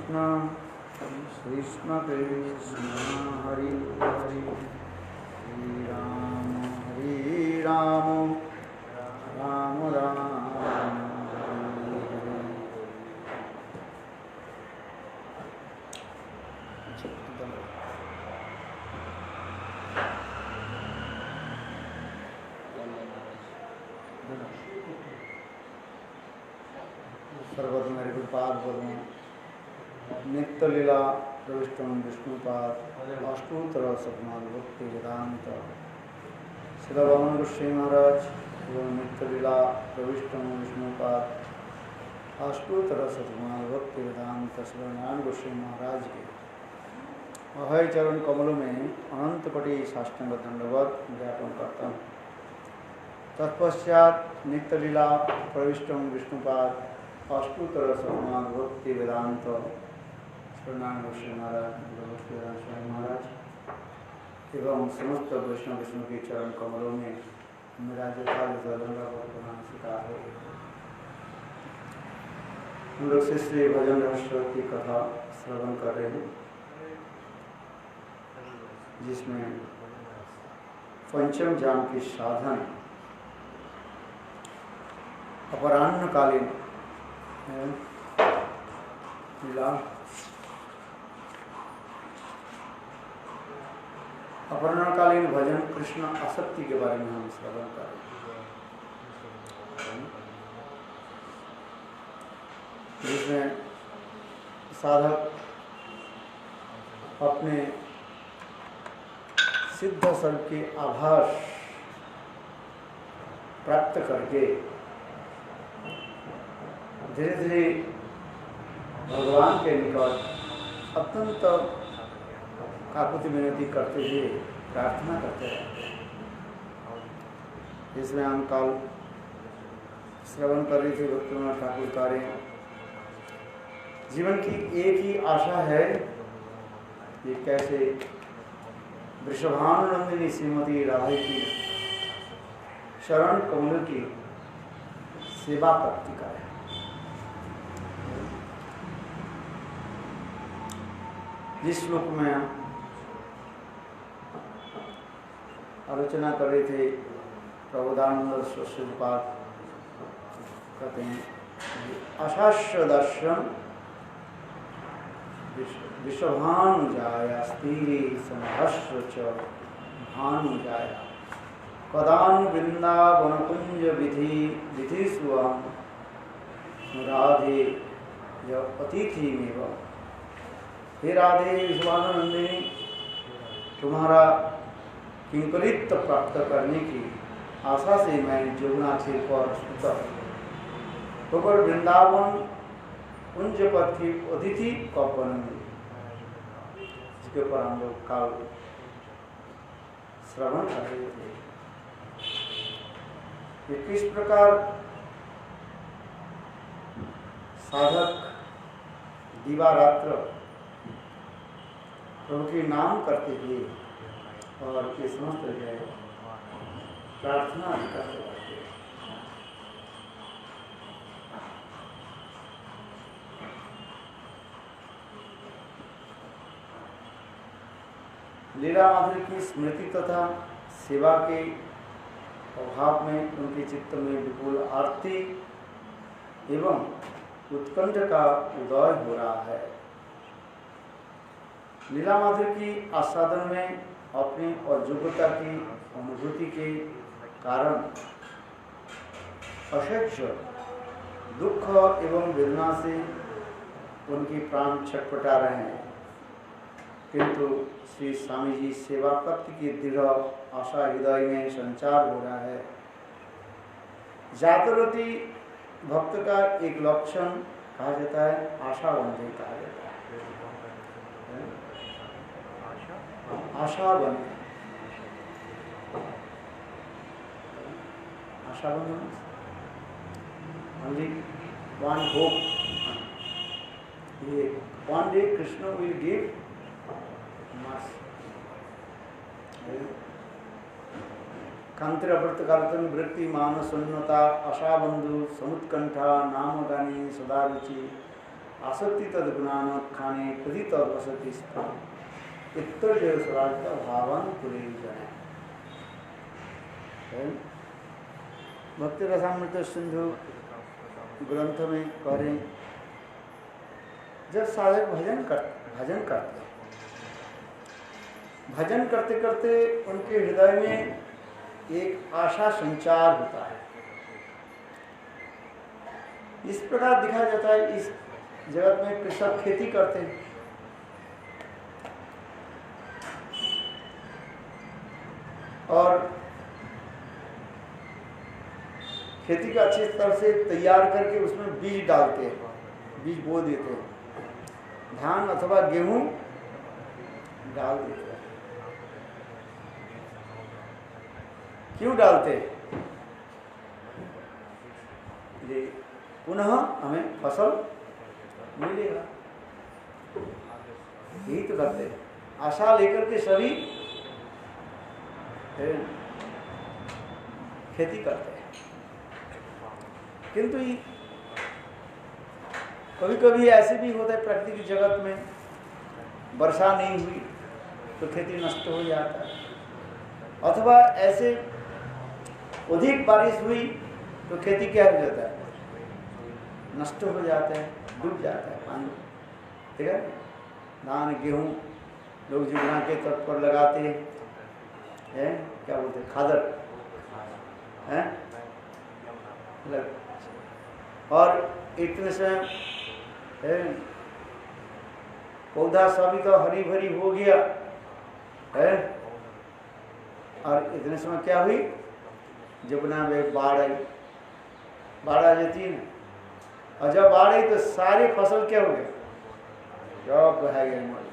कृष्ण कृष्ण कृष्ण हरि हरि हरि राम राम राम हरि हरि। सर्वप्रथम मेरे गुरुपाद बोलूँ नित्य लीला प्रविष्टम विष्णुपाद अष्टोत्तर शतमान भक्ति वेदांत श्री भगवान गोस्वामी महाराज एवं नित्य लीला प्रविष्टम विष्णुपाद अष्टोत्तर शतमान भक्ति वेदांत श्री नारायण गोस्वामी महाराज के अभय चरण कमलों में अनंत कोटि साष्टांग दंडवत ज्ञापन करता हूँ। तत्पश्चात नित्य लीला प्रविष्टम विष्णुपाद अष्टोत्तर शतमान भक्ति वेदांत श्री नारायण गोस्वामी महाराज भक्ति वेदांत स्वामी महाराज एवं समस्त वैष्णव विष्णु के चरण कमलों में मेरा दंडवत स्वीकार हो। हम लोग से श्री भजन रहस्य की कथा श्रवण कर रहे हैं, जिसमें पंचम जाम की साधन अपराह्नकालीन लीला अपराह्नकालीन भजन कृष्ण आसक्ति के बारे में हम श्रवण कर रहे हैं, जिसमें साधक अपने सिद्ध स्वरूप के आभास प्राप्त करके धीरे धीरे भगवान के निकट अत्यंत काकुति विनती करते हुए प्रार्थना करते रहते हैं। इसमें हम कल श्रवण कर रहे थे भक्तिनाथ ठाकुर कार्य जीवन की एक ही आशा है कि कैसे वृषभानुनंदिनी श्रीमती राधा की शरण कमल की सेवा प्राप्ति का है। जिस श्लोक में आलोचना कर रहे थे प्रबोधानंद स्वरूपात कहते हैं अशाश्व दर्शन विश्वभानुजाया स्थिरे संहर्ष च भानुजाया पदान वृंदावन कुंज विधि सुवाम राधे अतिथि में। हे राधे विश्वानंदिनी, तुम्हारा किंकरित प्राप्त करने की आशा से मैं जमुना के पर होकर वृंदावन कुंज पद की अतिथि कब बनूंगी, इसके ऊपर हम लोग कल श्रवण कर रहे थे कि किस प्रकार साधक दिवारात्र प्रभु के नाम करते हुए और के समस्त जगह प्रार्थना करते रहते। लीला माधुरी की स्मृति तथा सेवा के अभाव में उनके चित्त में विपुल आरती एवं उत्कंठ का उदय हो रहा है। लीला माधुरी की आस्वादन में अपनी अयोग्यता की अनुभूति के कारण असह्य दुख एवं वेदना से उनकी प्राण छटपटा रहे हैं, किंतु श्री स्वामी जी सेवा प्राप्ति की दृढ़ आशा हृदय में संचार हो रहा है। जागृति भक्त का एक लक्षण कहा जाता है, आशावंती कहा जाता है। आशावंत आशावंत only one hope. One day Krishna will give mercy. कांतिरवर्तकालतन वृत्ति मानसोन्नता आशाबंधु समुत्कंठा नाम गानी सदा रुचि आसक्ति तद गुणान खाने प्रति तद वसति इतर देव स्वराज का भावन पुरी जने भक्ति रसामृत सिंधु ग्रंथ में कह रहे जब साधक भजन करते करते उनके हृदय में एक आशा संचार होता है। इस प्रकार दिखाया जाता है इस जगत में कृषक खेती करते हैं और खेती का अच्छी तरह से तैयार करके उसमें बीज डालते हैं, बीज बो देते हैं, धान अथवा गेहूं डाल देते हैं। क्यों डालते हैं? ये पुनः हमें फसल मिलेगा, यही तो करते हैं। आशा लेकर के सभी खेती करते हैं। किंतु कभी कभी ऐसे भी होता है प्रकृति की जगत में वर्षा नहीं हुई तो खेती नष्ट हो जाता है, अथवा ऐसे अधिक बारिश हुई तो खेती क्या हो जाता है, नष्ट हो जाता है, डूब जाता है पानी। ठीक है, धान गेहूँ लोग जुगना के तट पर लगाते हैं, क्या बोलते हैं, खादर हैं, और इतने से पौधा सभी तो हरी भरी हो गया है, और इतने समय क्या हुई, जमुना में बाढ़ आई, बाढ़ आ जाती है ना, और जब बाढ़ आई तो सारे फसल क्या हो गए, जब बह गए मर।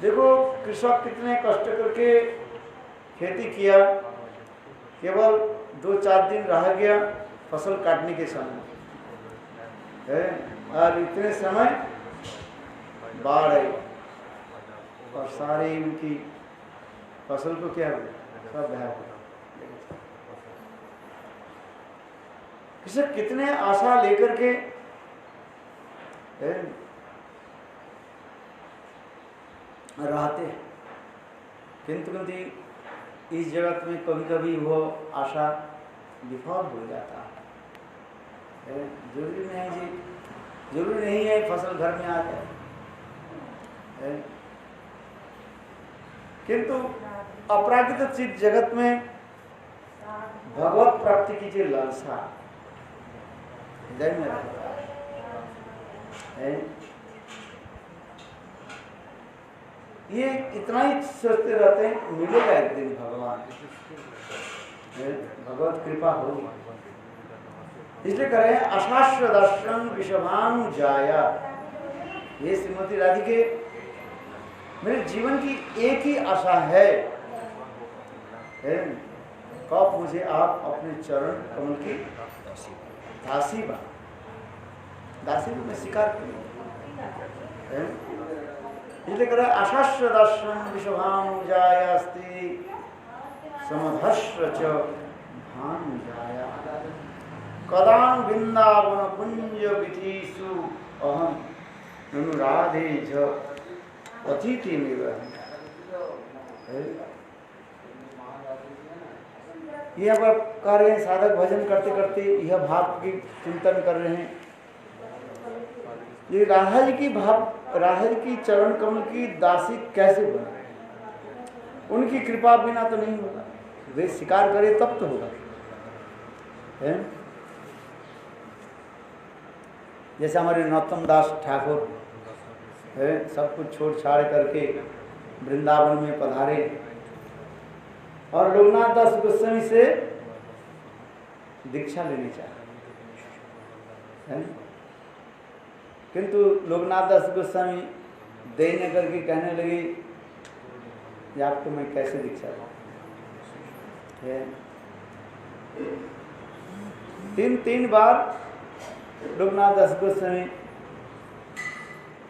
देखो कृषक कितने कष्ट करके खेती किया, केवल 2-4 दिन रह गया फसल काटने के समय है, और इतने समय बाढ़ आई और सारी उनकी फसल को क्या हुआ, सब बह गया। कृषक कितने आशा लेकर के रहते हैं, किंतु इस जगत में कभी कभी वो आशा विफल हो जाता है। जरूरी नहीं है फसल घर में आ जाए, किंतु अपराकृत चित्त जगत में भगवत प्राप्ति की जो लालसा हृदय में रहता है, ये इतना ही सोचते रहते हैं मिलेगा एक दिन भगवान, भगवत कृपा होगी। इसलिए कह रहे हैं अशाश्व दर्शन विषभानु जाया। ये श्रीमती राधिके, मेरे जीवन की एक ही आशा है, कब मुझे आप अपने चरण कमल की दासी बना, दासी को मैं स्वीकार करूँ। इसलिए कह रहे हैं अशाश्व दर्शन विषभानु जाया अस्ति समधस्व च भानु जाया कदान वृंदावन कुंज विधिषु अहम ननु राधे ज अतिथि निवह। यहाँ पर कह रहे हैं साधक भजन करते करते यह भाव की चिंतन कर रहे हैं, ये राधा जी की भाव, राधा जी की चरण कमल की दासी कैसे बने, उनकी कृपा बिना तो नहीं होगा, वे स्वीकार करे तब तो होगा। है जैसे हमारे नरोत्तम दास ठाकुर है, सब कुछ छोड़ छाड़ करके वृंदावन में पधारे और लोकनाथ दास गोस्वामी से दीक्षा लेनी चाहे, किंतु लोकनाथ दास गोस्वामी देने करके कहने लगे कि आपको मैं कैसे दीक्षा दूं। 3 बार लोकनाथ दास गोस्वामी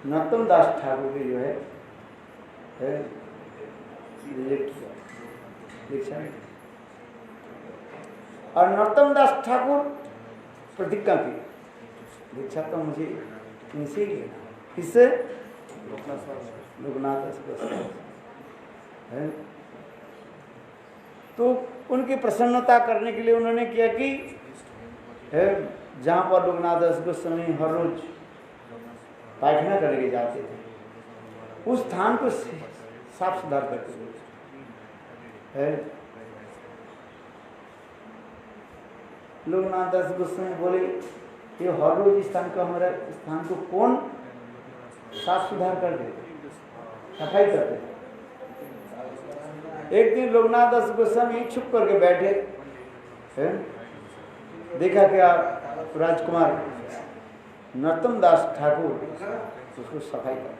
नरोत्तम दास ठाकुर की जो है रिजेक्ट किया दीक्षा में, और नरोत्तम दास ठाकुर प्रतिज्ञा की दीक्षा तो मुझे इनसे ही लेना। किससे? लोकनाथ दास गोस्वामी है। तो उनकी प्रसन्नता करने के लिए उन्होंने क्या कि जहाँ पर लोकनाथ दास गोस्वामी हर रोज पायखाना करके जाते थे, उस स्थान को साफ सुधार करते थे। लोकनाथ दास गोस्वामी बोले ये हर रोज स्थान को, हमारा स्थान को कौन साफ सुधार कर देते, सफाई करते। एक दिन लोकनाथ दास गोस्वामी छुप करके बैठे, देखा क्या राजकुमार नरोत्तम दास ठाकुर उसको सफाई कर,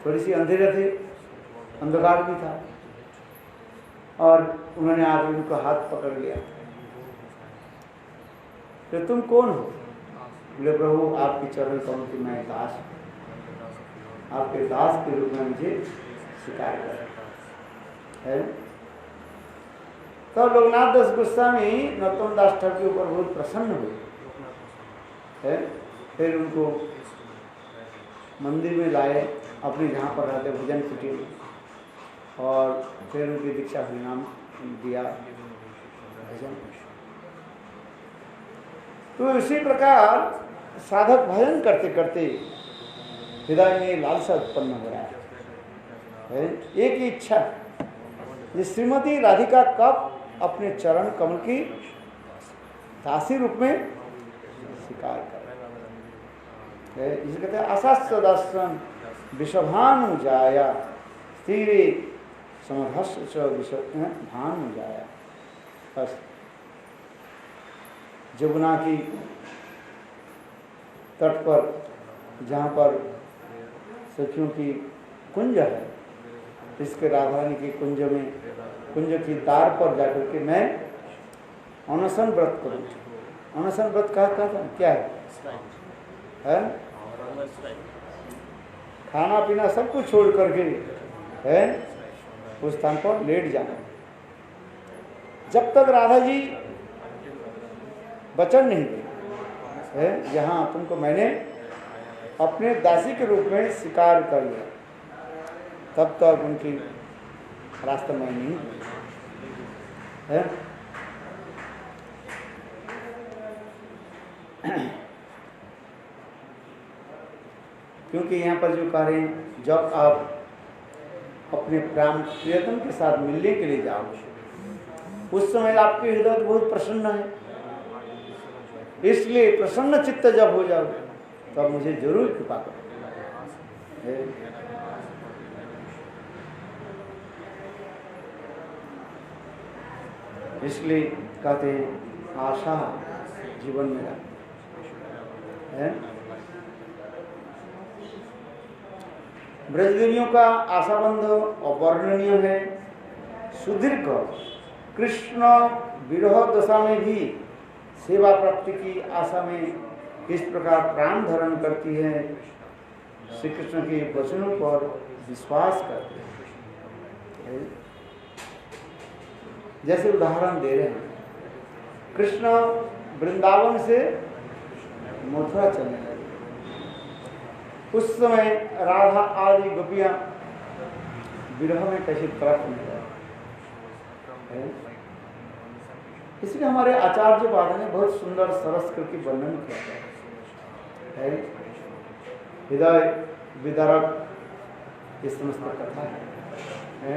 थोड़ी सी अंधेरा थे, अंधकार भी था, और उन्होंने आकर उनको हाथ पकड़ लिया। तो तुम कौन हो? बोले प्रभु आपकी चरण कमल की मैं दास, आपके दास के रूप में मुझे स्वीकार कर। तो लोकनाथ दास गोस्वामी नरोत्तम दास ठाकुर के ऊपर बहुत प्रसन्न हुए। फिर उनको मंदिर में लाए, अपने जहाँ पर रहते भजन कुटीर में, और फिर उनकी दीक्षा हरिनाम दिया, भजन। तो इसी प्रकार साधक भजन करते करते हृदय में लालसा उत्पन्न हो रहा है। एक ही इच्छा, ये श्रीमती राधिका कब अपने चरण कमल की दासी रूप में स्वीकार कर। इसे कहते हैं आशास्त्रदासन विषभानु जाया तीरे समधस्य भानु जाया। बस जमुना की तट पर जहाँ पर सखियों की कुंज है, इसके राधा रानी के कुंज में, कुंज की तार पर जाकर के मैं अनशन व्रत करूँ। अनशन व्रत कहा था क्या है? खाना पीना सब कुछ छोड़ करके है उस स्थान पर लेट जाना, जब तक राधा जी वचन नहीं दे है, यहाँ तुमको मैंने अपने दासी के रूप में स्वीकार कर लिया, तब तक उनकी रास्ता में नहीं है। क्योंकि यहाँ पर जो कह रहे हैं, जब आप अपने प्राण प्रियतम के साथ मिलने के लिए जाओ, उस समय आपके हृदय बहुत प्रसन्न है, इसलिए प्रसन्न चित्त जब हो जाओ तब मुझे जरूर कृपा करो। इसलिए कहते हैं आशा जीवन में है। ब्रजदेवियों का आशाबंध अवर्णनीय है। सुदीर्घ कृष्ण विरह दशा में भी सेवा प्राप्ति की आशा में इस प्रकार प्राण धारण करती है, श्री कृष्ण के वचनों पर विश्वास करते हैं। जैसे उदाहरण दे रहे हैं, कृष्ण वृंदावन से मथुरा चलने लगे, उस समय राधा आदि गोपियां विरह में कैसे तड़प नहीं रहे। इसलिए हमारे आचार्य वाद ने बहुत सुंदर सरस करके वर्णन किया है। हृदय विदारक ये समस्त कथा है।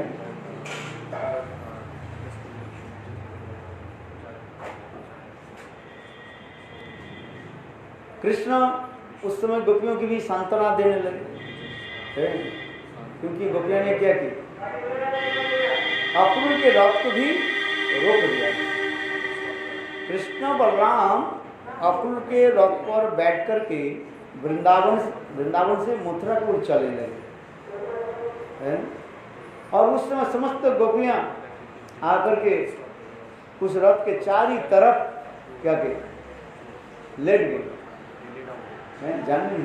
कृष्ण उस समय गोपियों की भी सांत्वना देने लगे, क्योंकि गोपियों ने क्या की, अक्रूर के रथ को भी रोक दिया। कृष्ण बलराम अक्रूर के रथ पर बैठ करके वृंदावन से मथुरा को चले लगे, और उस समय समस्त गोपियां आकर के उस रथ के चारों तरफ क्या के लेट गए, जान नहीं।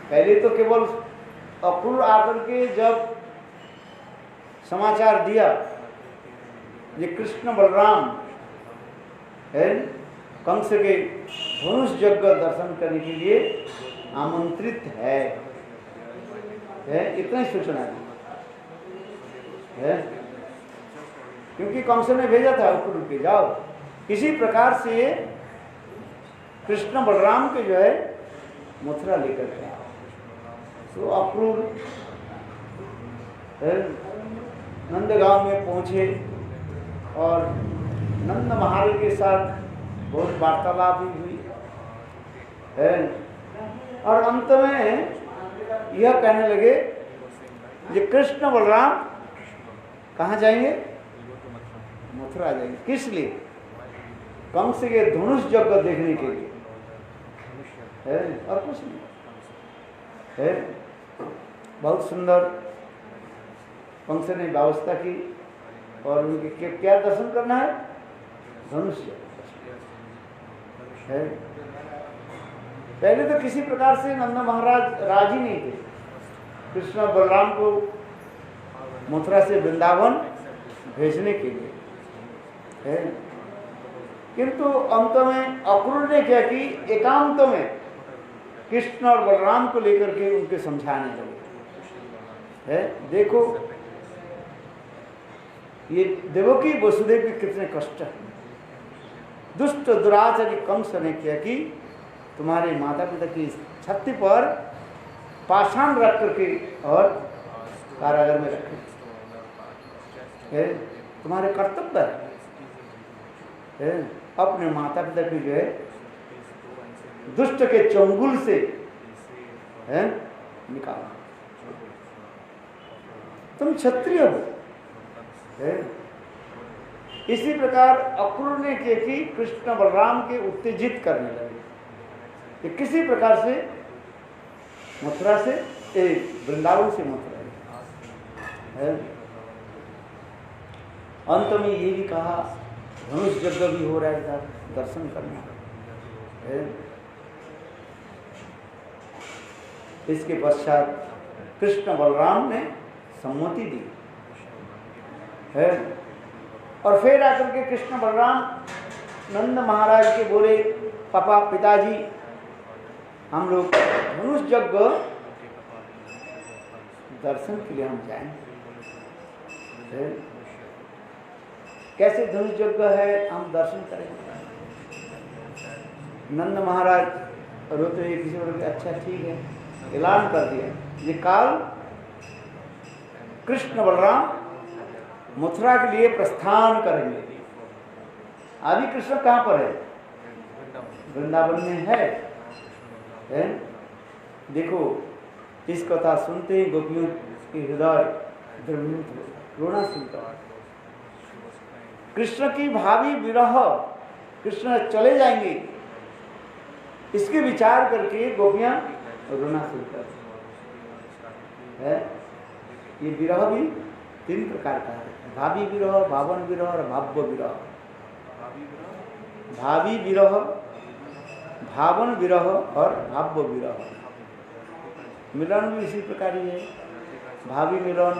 पहले तो केवल अक्रूर आकर के जब समाचार दिया ये कृष्ण बलराम है कंस के धनुष यज्ञ दर्शन करने के लिए आमंत्रित है इतना ही सूचना दी है, क्योंकि कंस ने भेजा था उक्र के जाओ किसी प्रकार से कृष्ण बलराम के जो है मथुरा लेकर के आओ। तो अक्रूर नंदगांव में पहुंचे और नंद महाराज के साथ बहुत वार्तालाप भी हुई है और अंत में यह कहने लगे ये कृष्ण बलराम कहाँ जाएंगे? मथुरा जाएंगे। किस लिए? कंस के धनुष यज्ञ देखने के लिए है और कुछ नहीं है। बहुत सुंदर कंस ने व्यवस्था की और उनके क्या दर्शन करना है? धनुष है। पहले तो किसी प्रकार से नंद महाराज राजी नहीं थे कृष्ण बलराम को मथुरा से वृंदावन भेजने के लिए है, किंतु अंत में अक्रूर ने क्या कि एकांत में कृष्ण और बलराम को लेकर के उनके समझाने लगे है। देखो ये देवकी वसुदेव के कितने कष्ट है। दुष्ट दुराचारी कंस ने क्या कि तुम्हारे माता पिता की छाती पर पाषाण रख करके और कारागार में रखे है। तुम्हारे कर्तव्य है अपने माता पिता की जो है दुष्ट के चंगुल से है निकालना। तुम क्षत्रिय हो है। इसी प्रकार अक्रूर ने किया कि कृष्ण बलराम के उत्तेजित करने लगे कि किसी प्रकार से मथुरा से वृंदावन से मथुरा है। अंत में ये भी कहा धनुष यज्ञ भी हो रहा है दर्शन करना है। इसके पश्चात कृष्ण बलराम ने सम्मति दी है और फिर आकर के कृष्ण बलराम नंद महाराज के बोले पापा पिताजी हम लोग धनुष यज्ञ दर्शन के लिए हम जाएंगे। कैसे धनुष यज्ञ है हम दर्शन करेंगे। नंद महाराज रोते हुए किसी बोले अच्छा ठीक है, ऐलान कर दिया ये काल कृष्ण बलराम मथुरा के लिए प्रस्थान करेंगे। अभी कृष्ण कहाँ पर है? वृंदावन में है? देखो इस कथा सुनते ही गोपियों के हृदय द्रवित रोना सुनता है। कृष्ण की भावी विरह, कृष्ण चले जाएंगे इसके विचार करके गोपियां रोना सुनता है। ये विरह भी 3 प्रकार का है, भावी विरह, भावन विरह और भाव्य विरह। भावी विरह, भावन विरह और भाव्य विरह। मिलन भी इसी प्रकार ही है, भावी मिलन,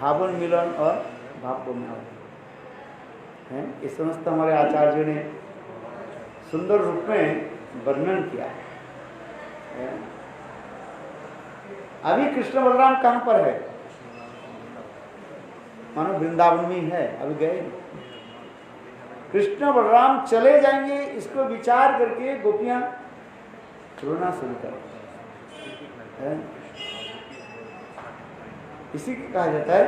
भावन मिलन और भाव्य मिलन है। इस समस्त हमारे आचार्यों ने सुंदर रूप में वर्णन किया है। अभी कृष्ण बलराम कहाँ पर है? मानो वृंदावन में है, अभी गए नहीं। कृष्ण बलराम चले जाएंगे इसको विचार करके गोपियां रोना शुरू कर है। इसी को कहा जाता है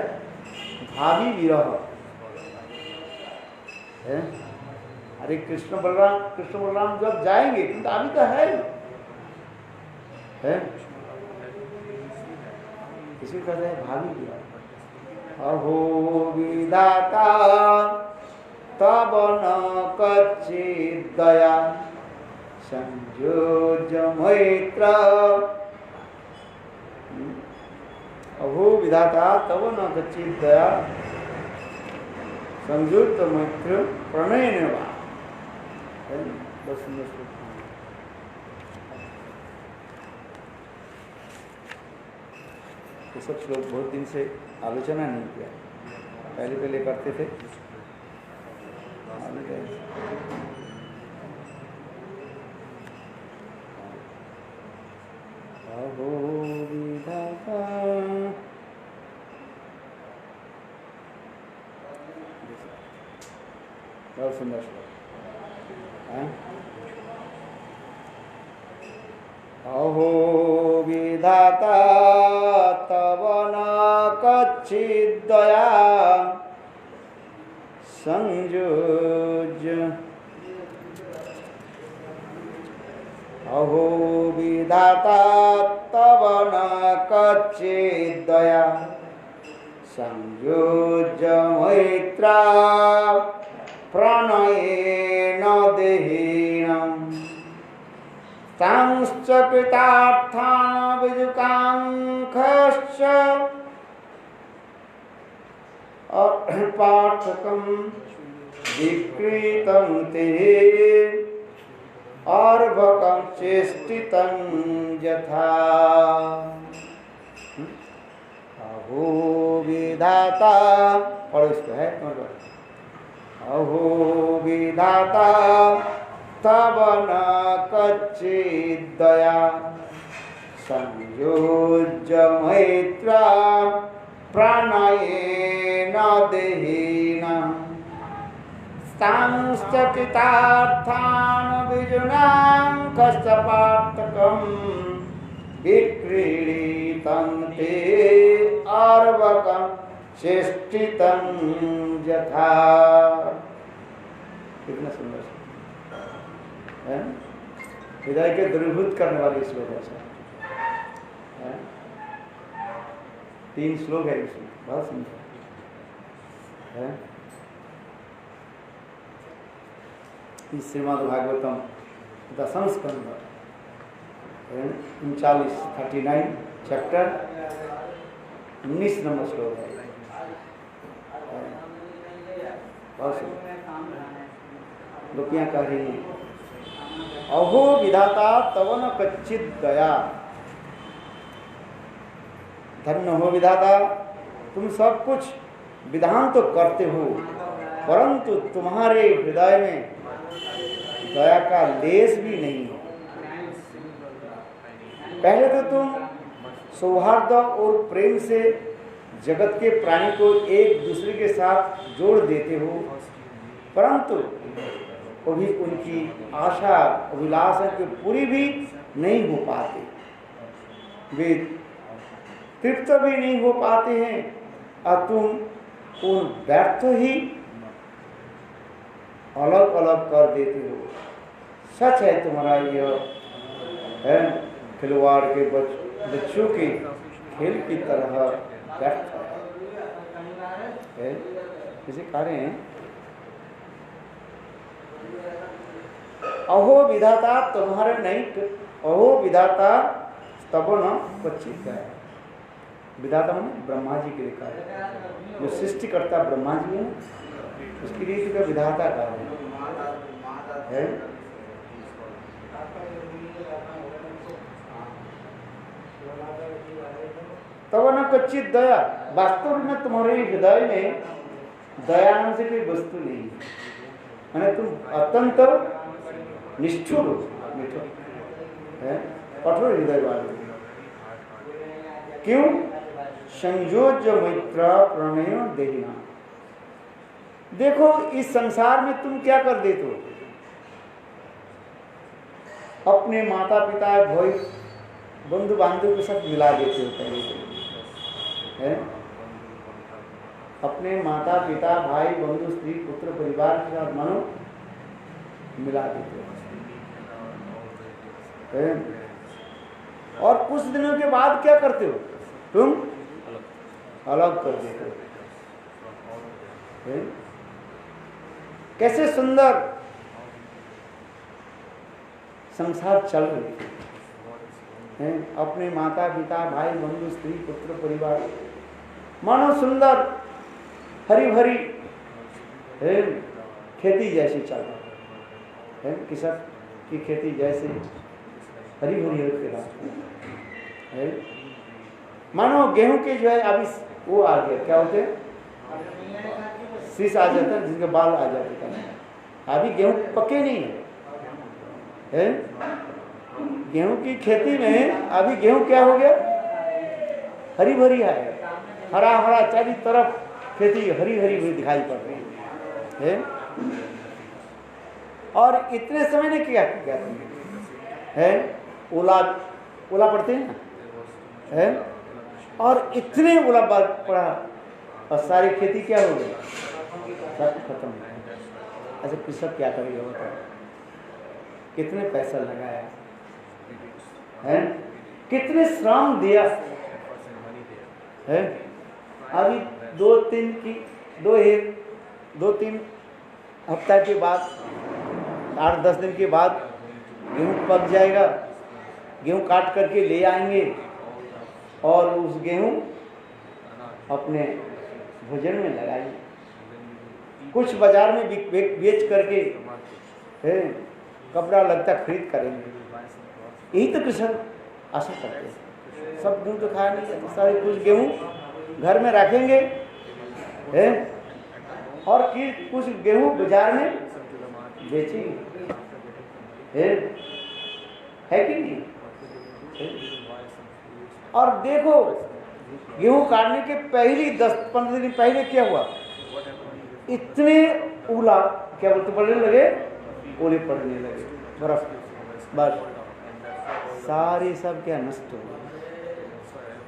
भावी विरह है। अरे कृष्ण बलराम जब जाएंगे किंतु अभी तो है इसी को कहते हैं भावी विरह। अहो विधाता तब न कच्चित् दया संयोज्य मैत्र। अहो विधाता तब न कच्चित् दया संयुक्त मैत्र प्रणयन वा। ये सब श्लोक बहुत दिन से आलोचना नहीं किया। पहले पहले करते थे। अहो विधाता, बहुत सुंदर श्लोक। अहो विधाता तव न कच्चिद्दया संयोज्य, अहो विधाता तव न कच्चिद्दया संयोज्य मैत्रा प्रणयेन देहिनम् तांश्च कृतार्थान् विजुकाङ्क्षश्च पाठकं विक्रीतं ते अर्भकं चेष्टितं यथा। अहो विधाता, पढ़ो इसको है, अहो विधाता तव न कच्चिद्दया संयोज्य मैत्रा प्रणयेन देहिनम् तांश्च कृतार्थान् विजुनाङ्क्षश्च पार्थकं विक्रीडितं ते अर्भकं चेष्टितं यथा। कितना सुंदर है, हृदय के द्रवीभूत करने वाले श्लोक है। 3 श्लोक है इसमें, बहुत सुंदर है। श्रीमद् भागवतम 10th स्कंद 39 चैप्टर 19 नंबर श्लोक है। बहुत सुंदर गोपियाँ कह रही हैं, अहो विधाता तव न कच्चित दया। धन्य हो विधाता, तुम सब कुछ विधान तो करते हो, परंतु तुम्हारे हृदय में दया का लेस भी नहीं है। पहले तो तुम सौहार्द और प्रेम से जगत के प्राणी को एक दूसरे के साथ जोड़ देते हो, परंतु कभी उनकी आशा अभिलाषा की पूरी भी नहीं हो पाते, वे तृप्त भी नहीं हो पाते हैं, और तुम उन व्यर्थ ही अलग अलग कर देते हो। सच है तुम्हारा यह है खिलवाड़ के बच्चों के खेल की तरह व्यर्थ है। इसे कह रहे हैं, अहो विधाता तुम्हारे नहीं, अहो विधाता तब न कच्चित है। विधाता मैंने ब्रह्मा जी के लिखा है, जो सृष्टिकर्ता ब्रह्मा जी है, उसकी रीति का विधाता का है। तब न कच्चित दया, वास्तव में तुम्हारे हृदय में दया नाम से कोई वस्तु नहीं है। मैंने तुम अत्यंत निष्ठुर है, कठोर हृदय वाले। क्यों? संयोज्य मैत्र प्रणय देहिना। देखो इस संसार में तुम क्या कर देते हो, अपने माता पिता भाई बंधु बांधव के साथ मिला देते हो। पहले है अपने माता पिता भाई बंधु स्त्री पुत्र परिवार के साथ मानो मिला देते हो, और कुछ दिनों के बाद क्या करते हो, तुम अलग कर देते हो। कैसे सुंदर संसार चल रही है, अपने माता पिता भाई बंधु स्त्री पुत्र परिवार मानो सुंदर हरी भरी खेती जैसी चल रही है, किसान की खेती जैसे हरी भरी है। मानो गेहूं के जो है अभी वो आ गया, क्या होते हैं शीश आ जाता है, जिनके बाल आ जाते हैं। अभी गेहूं पके नहीं है, गेहूं की खेती में अभी गेहूं क्या हो गया, हरी भरी है, हरा हरा चारों तरफ खेती हरी हरी हुई दिखाई पड़ रही है। और इतने समय ने क्या किया है, ओला ओला पड़ते हैं ना है, और इतने ओला पड़ा और सारी खेती क्या हो गई, सब खत्म। अच्छा कृषक क्या करेगा बताओ, कितने पैसा लगाया है, कितने श्रम दिया है। अभी 2-3 हफ्ता के बाद, 8-10 दिन के बाद गेहूं पक जाएगा, गेहूं काट करके ले आएंगे और उस गेहूं अपने भोजन में लगाएंगे, कुछ बाजार में बेच करके कपड़ा लगता खरीद करेंगे। यही तो कृषक आशा करते हैं। सब गेहूं तो खाया नहीं जाता, सारे कुछ गेहूं घर में रखेंगे और कुछ गेहूं बाजार में बेचेंगे, है कि नहीं। और देखो गेहूं काटने के पहली 10-15 दिन पहले क्या हुआ, इतने ओला क्या बोलते पड़ने लगे, ओले पड़ने लगे, बर्फ, बस सारे सब क्या नष्ट हो गए।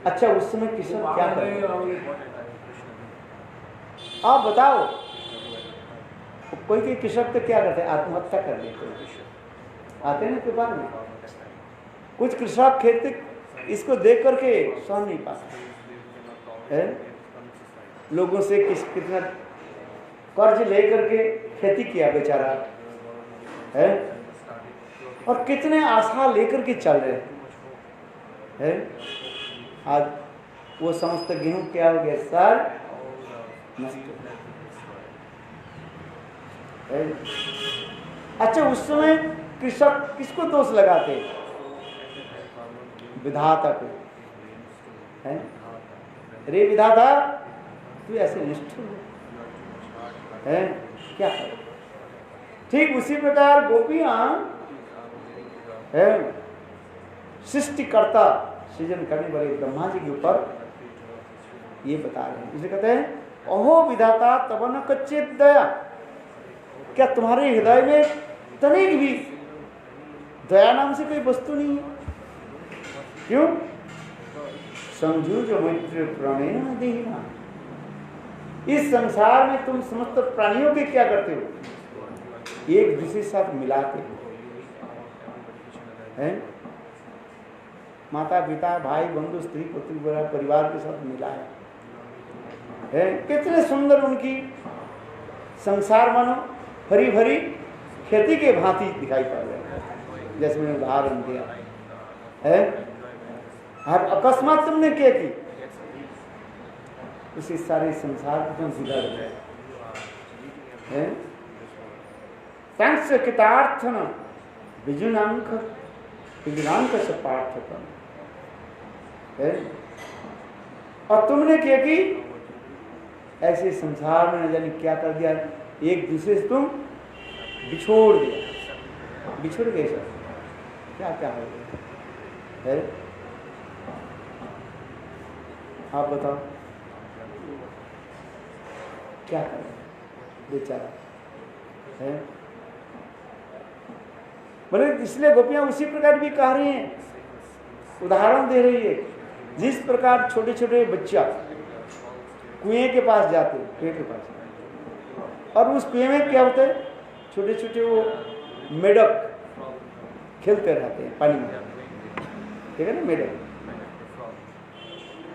अच्छा उस समय किसान क्या करे, आप बताओ। कोई कृषक तो क्या करते हैं, आत्महत्या कर लेते आते ना पेपर में। कुछ कृषक खेती इसको देख करके सहन नहीं पाते, लोगों से कितना कर्ज लेकर के खेती किया बेचारा है, और कितने आशा लेकर के चल रहे हैं। आज वो समस्त गेहूं क्या हो गया, सार नष्ट है। अच्छा उस समय कृषक किसको दोष लगाते, विधाता को है। रे विधाता तू ऐसे निष्ठुर है, क्या करे। ठीक उसी प्रकार गोपियां है सृष्टिकर्ता सृजन करने वाले ब्रह्मा जी के ऊपर ये बता रहे हैं। इसे कहते हैं अहो विधाता तब न कच्चे दया, क्या तुम्हारे हृदय में तनिक भी दया नाम से कोई वस्तु नहीं है। क्यों, संजूज मैत्र प्राणेन देहिना, इस संसार में तुम समस्त प्राणियों के क्या करते हो, एक दूसरे के साथ मिलाते हैं। माता पिता भाई बंधु स्त्री पुत्री परिवार के साथ मिलाया है। कितने सुंदर उनकी संसार मानो हरी भरी खेती के भांति दिखाई पड़ रहे हैं, जैसे मैंने उदाहरण दिया है। हर अकस्मात तुमने क्या की, उसी सारे संसार को तुम बिगड़ गए हैं। कृतार्थन विजुनांक से पार्थकम है। और तुमने क्या की, ऐसे संसार में न जाने क्या कर दिया, एक दूसरे से तुम बिछोड़ दिया, बिछुड़ गए सब, क्या क्या हो गया है। आप बताओ क्या करें बेचारा है। बोले इसलिए गोपियां उसी प्रकार भी कह रही हैं, उदाहरण दे रही है। जिस प्रकार छोटे छोटे बच्चा कुएं के पास जाते, कुएं के पास, और उस कुएं में क्या होता है, छोटे छोटे वो मेढक खेलते रहते हैं पानी में, ठीक है ना, मेढक।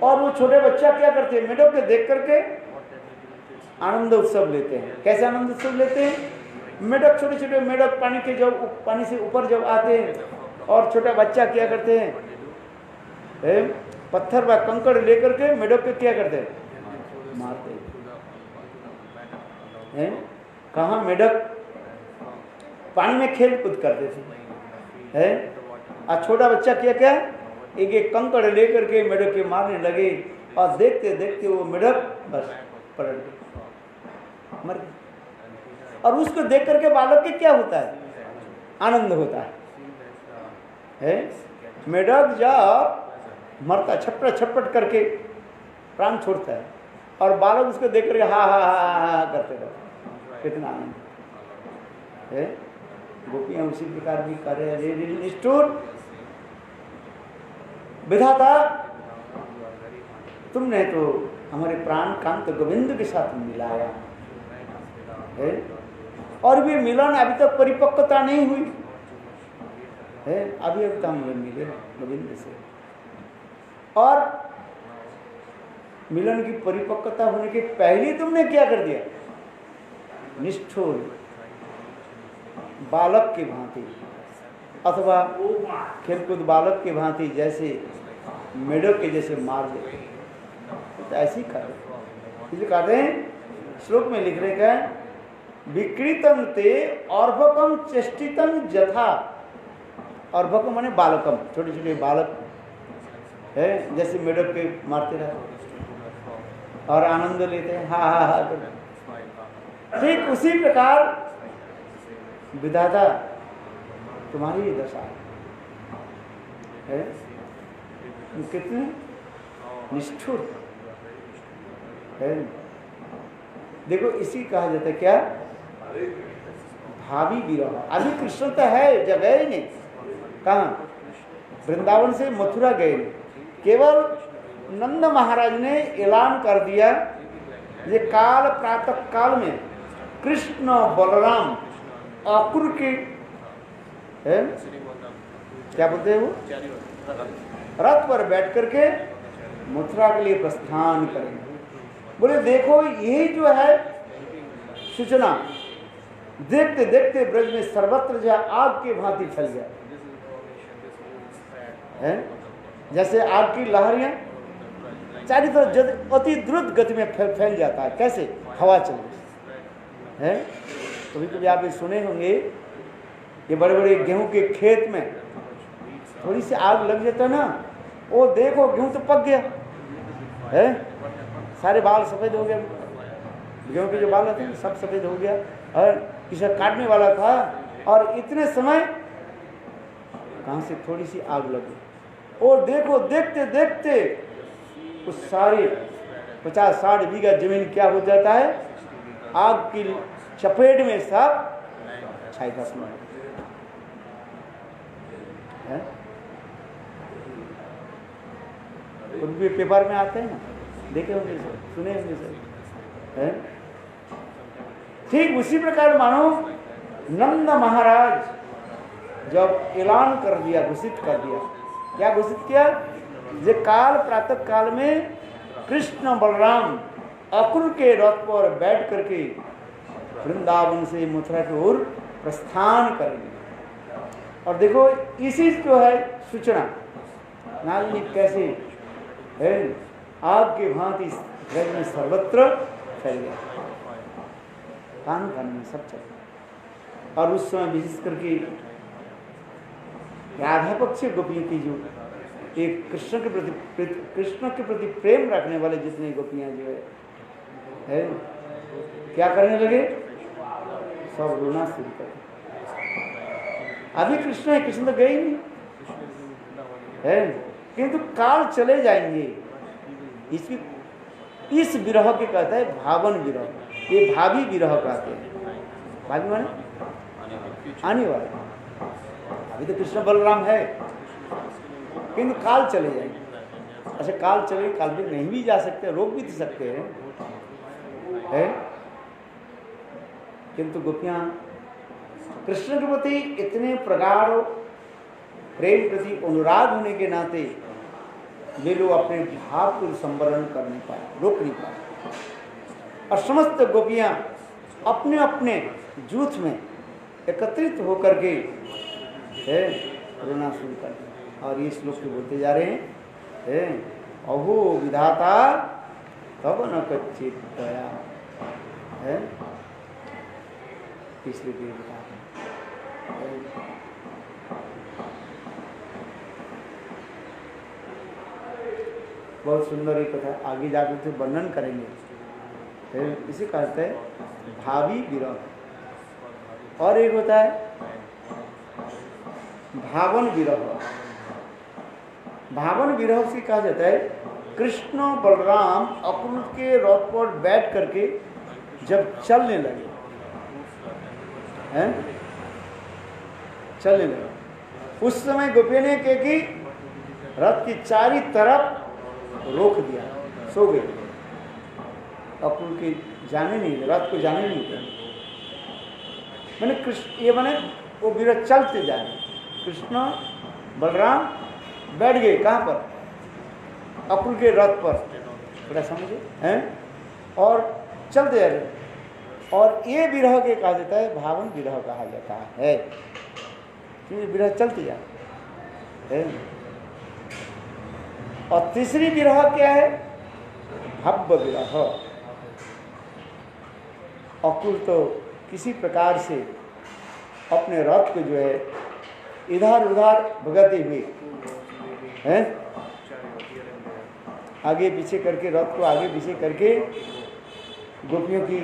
और वो छोटे बच्चा क्या करते हैं, मेढक को देख करके आनंद उत्सव लेते हैं। कैसे आनंद उत्सव लेते हैं, मेढक छोटे छोटे मेढक पानी के जब पानी से ऊपर जब आते हैं, और छोटा बच्चा क्या करते हैं, पत्थर व कंकड़ लेकर के मेढक को क्या करते हैं, मारते हैं। कहाँ मेढक पानी में खेल कूद करते थे है, और छोटा बच्चा क्या क्या एक एक कंकड़ लेकर के मेढक के मारने लगे, और देखते देखते वो मेढक बस पलट गए। मर गई। और उसको देख करके बालक के क्या होता है? आनंद होता है? मेढक जब मरता छटपट छटपट करके प्राण छोड़ता है और बालक उसको देख करके हा हा हा हा करते रहते, कितना आनंद है। गोपियां उसी प्रकार भी कर रहे हैं। निष्ठुर विधाता, तुमने तो हमारे प्राण कांत गोविंद के साथ मिलाया है, और भी मिलन अभी तक परिपक्वता नहीं हुई है। अभी तो हम मिले गोविंद से, और मिलन की परिपक्वता होने के पहले तुमने क्या कर दिया? निष्ठुर बालक की भांति अथवा खेलकूद बालक की भांति जैसे मेढक के जैसे मार दे, तो ऐसे ही कर इसलिए कहते हैं, श्लोक में लिख रहे हैं विकृतम ते अर्भकम चेष्टितम जथा। अर्भकम माने बालकम, छोटे छोटे बालक है जैसे मेढक के मारते रहते और आनंद लेते हैं, हा हा हा करते। ठीक उसी प्रकार विधाता तुम्हारी ही दशा है। कितने निष्ठुर है। देखो इसी कहा जाता है क्या? भावी विरह। अभी कृष्ण तो है, जब गए नहीं, कहाँ? वृंदावन से मथुरा गए नहीं, केवल नंद महाराज ने ऐलान कर दिया ये काल प्रातः काल में कृष्ण बलराम आकुर के है क्या बोलते हैं वो, रथ पर बैठ करके मथुरा के लिए प्रस्थान करेंगे। बोले देखो यही जो है सूचना, देखते देखते ब्रज में सर्वत्र जो आग की भांति फैल गया है, जैसे आग की लहरियां चारों तरफ अति द्रुत गति में फैल जाता है। कैसे? हवा चल है। कभी कभी आप ये सुने होंगे, ये बड़े बड़े गेहूं के खेत में थोड़ी सी आग लग जाता है ना, वो देखो गेहूं तो पक गया है, सारे बाल सफेद हो गए, गेहूं के जो बाल होते हैं सब सफेद हो गया, और किसी काटने वाला था और इतने समय कहां से थोड़ी सी आग लगी, और देखो देखते देखते उस सारी 50-60 बीघा जमीन क्या हो जाता है, आग की चपेट में सब छाई फसना है। उनके पेपर में आते हैं ना, देखे होंगे सर, सुने होंगे सर है? ठीक उसी प्रकार मानो नंद महाराज जब ऐलान कर दिया, घोषित कर दिया, क्या घोषित किया? ये काल प्रातः काल में कृष्ण बलराम अकुल के रथ पर बैठ करके वृंदावन से मथुरा की ओर प्रस्थान करेंगे। और देखो इसी जो है सूचना नालिनी कैसे है, आग के भांति ब्रज में सर्वत्र फैल गया, कान कान में सब चल। और उस समय विशेष करके राधा पक्ष गोपियों की जो एक कृष्ण के प्रति प्रेम रखने वाले जितने गोपियां जो है क्या करने लगे, सब रोना शुरू कर। अभी कृष्ण है, कृष्ण तो गए ही नहीं है, किंतु काल चले जाएंगे। इसकी इस विरह के कहता है भावन विरह, ये भावी विरह कहते हैं। भावी माने आने वाला। अभी तो कृष्ण बलराम है, किंतु काल चले जाएंगे। अच्छा काल चले, काल भी नहीं भी जा सकते, रोक भी सकते हैं, किंतु गोपियां कृष्ण के प्रति इतने प्रगाढ़ प्रेम प्रति अनुराग होने के नाते वे लोग अपने भाव को संवरण कर नहीं पाए, रोक नहीं पाए, और समस्त गोपियां अपने अपने जूथ में एकत्रित होकर के रोना शुरू कर दिया। और ये श्लोक के बोलते जा रहे हैं, अहो विधाता तब न कच्चित दया है, तीसरी भी बता बहुत सुंदर एक कथा आगे जाकर से वर्णन करेंगे। इसी कहते हैं भावी विरह, और एक होता है भावन विरह। भावन विरह से कहा जाता है कृष्ण बलराम अक्रूर के रथ पर बैठ करके जब चलने लगे हैं, चलने लगे, उस समय गोपियों ने क्या की, रथ की चारी तरफ रोक दिया, सो गए। अक्रूर के जाने नहीं, रथ को जाने नहीं दिया। मैंने कृष्ण ये मैंने वो विरह चलते जा रहे, कृष्ण बलराम बैठ गए कहाँ पर, अक्रूर के रथ पर, थोड़ा समझे हैं, और चलते जा रहे। और ये विरह के कहा जाता है भावन विरह कहा जाता है, क्योंकि विरह चलते जा रहे। और तीसरी विरह क्या है, भव्य विरह। अक्रूर तो किसी प्रकार से अपने रथ को जो है इधर उधर भगाते हुए हैं, आगे पीछे करके, रथ को आगे पीछे करके गोपियों की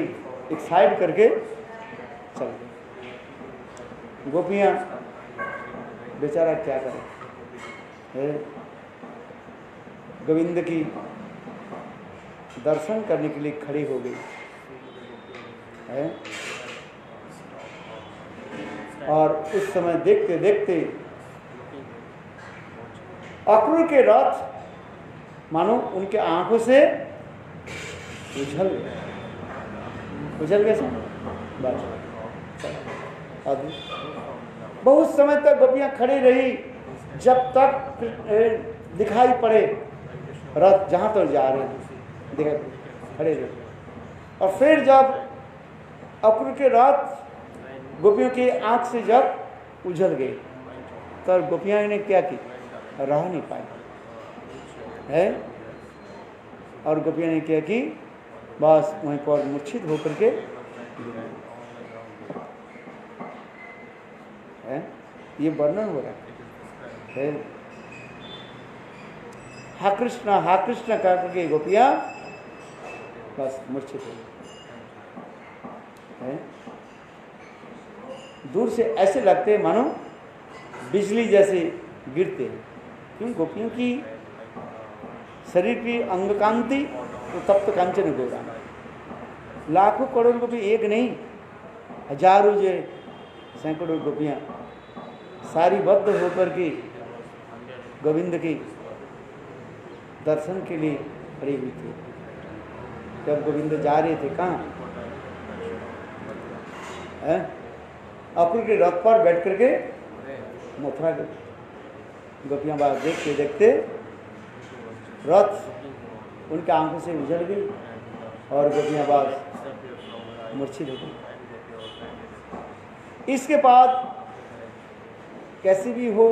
एक साइड करके चल गए। गोपियाँ बेचारा क्या करे, गोविंद की दर्शन करने के लिए खड़ी हो गई है। और उस समय देखते देखते अक्रूर के रथ मानो उनके आंखों से उछल गए, उछल गए सब। बहुत समय तक गोपियां खड़ी रही, जब तक दिखाई पड़े रथ जहां तक जा रहे हैं, खड़े रहे। और फिर जब अक्रूर के रथ गोपियों की आंख से जब उछल गए, तब गोपियां ने क्या की, रह नहीं पाई है। और गोपियां ने क्या की, बस वहीं पर मूर्छित होकर के है। ये वर्णन हो रहा है, हा कृष्ण कह करके गोपियां बस मूर्छित हो गई। दूर से ऐसे लगते हैं मानो बिजली जैसे गिरते हैं, क्यों, गोपियों की शरीर की अंग कांति तो तप्त कांचन गोरा, लाखों करोड़ों गोपी एक नहीं, हजारों जो सैकड़ों गोपियां सारी बद्ध होकर के गोविंद के दर्शन के लिए खड़ी हुई थी। जब गोविंद जा रहे थे कहाँ, अक्रूर के रथ पर बैठ करके मथुरा गए। गोपियां बाहर देखते देखते रथ उनके आंखों से उजड़ गई और गोपियां बाहर मूर्छित हो गई। इसके बाद कैसे भी हो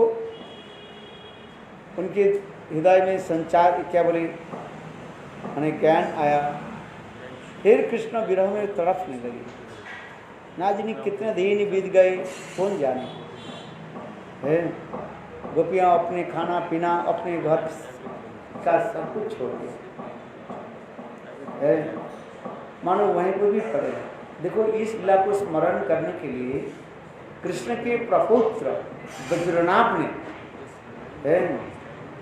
उनके हृदय में संचार क्या बोले माने ज्ञान आया, फिर कृष्ण विरह में तड़पने लगे। ना जाने कितने दिन बीत गए, कौन जाने है। गोपियाँ अपने खाना पीना अपने घर का सब कुछ छोड़ दिया है, मानो वहीं पर भी पड़े। देखो इस लीला को स्मरण करने के लिए कृष्ण के प्रपुत्र बज्रनाभ ने है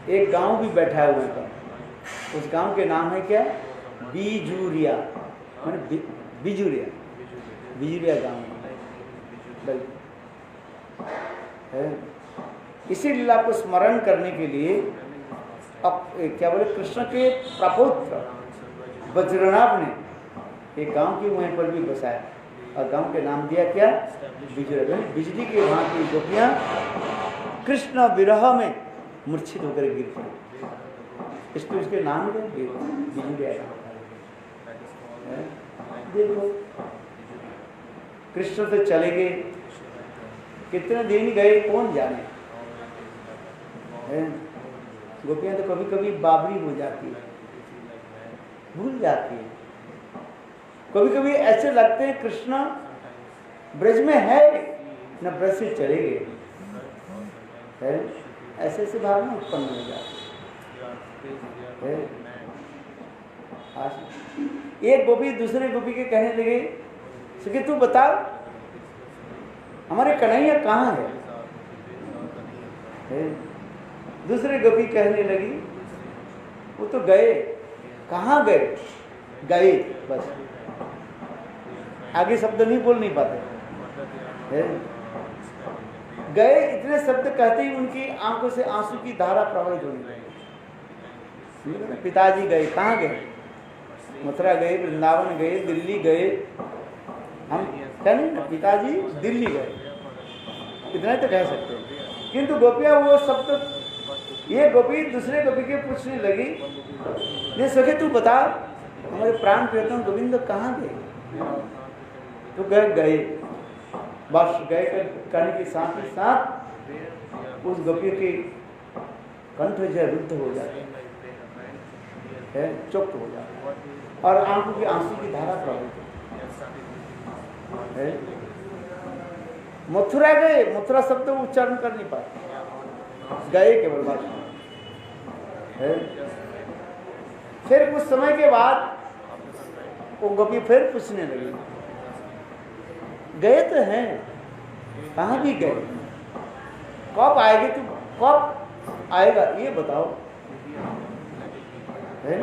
एक गांव भी बैठा हुआ था। उस गांव के नाम है क्या, बिजुरिया, माने बिजुरिया, बिजुरिया गांव है। इसी लीला को स्मरण करने के लिए अब क्या बोले कृष्ण के प्रपुत्र बज्रनाभ ने एक गांव की वहीं पर भी बसाया और गांव के नाम दिया क्या, बिजुरिया। बिजली के वहाँ की गोपियाँ कृष्ण विरह में मूर्छित होकर गिर गई, इसको इसके नाम है बिजुरिया। देखो कृष्ण तो चले गए, कितने दिन गए कौन जाने। गोपियां तो कभी कभी बाबरी हो जाती है, भूल जाती है। कभी कभी ऐसे लगते हैं कृष्ण ब्रज में है न ब्रज से चले गए, ऐसे ऐसे भावना उत्पन्न हो जाती है। एक गोपी दूसरे गोपी के कहने लगे कि तू बता हमारे कन्हैया कहाँ है? दूसरी गोपी कहने लगी वो तो गए। कहाँ गए? गए, बस आगे शब्द नहीं बोल नहीं पाते है? गए इतने शब्द कहते ही उनकी आंखों से आंसू की धारा प्रवाहित होने लगी। पिताजी गए, कहाँ गए? मथुरा गए, वृंदावन गए, दिल्ली गए। हम कहने ना पिताजी दिल्ली गए, इतना तो कह सकते हैं। किंतु गोपियां वो शब्द, ये गोपी दूसरे गोपी के पूछने लगी, ये सखे तू बता हमारे प्राण प्रियतम गोविंद कहाँ गए? तो गए बस गए कहने के साथ ही साथ उस गोपी के कंठ जो रुद्ध हो जाते है, चुप हो जाते और आंखों की आंसू की धारा प्रवाहित है। मथुरा गए, मथुरा शब्द उच्चारण कर नहीं पाते, गए केवल बात है। फिर कुछ समय के बाद वो गोपी फिर पूछने लगी, गए तो हैं, कहाँ भी गए? कब आएगे? तू कब आएगा ये बताओ है?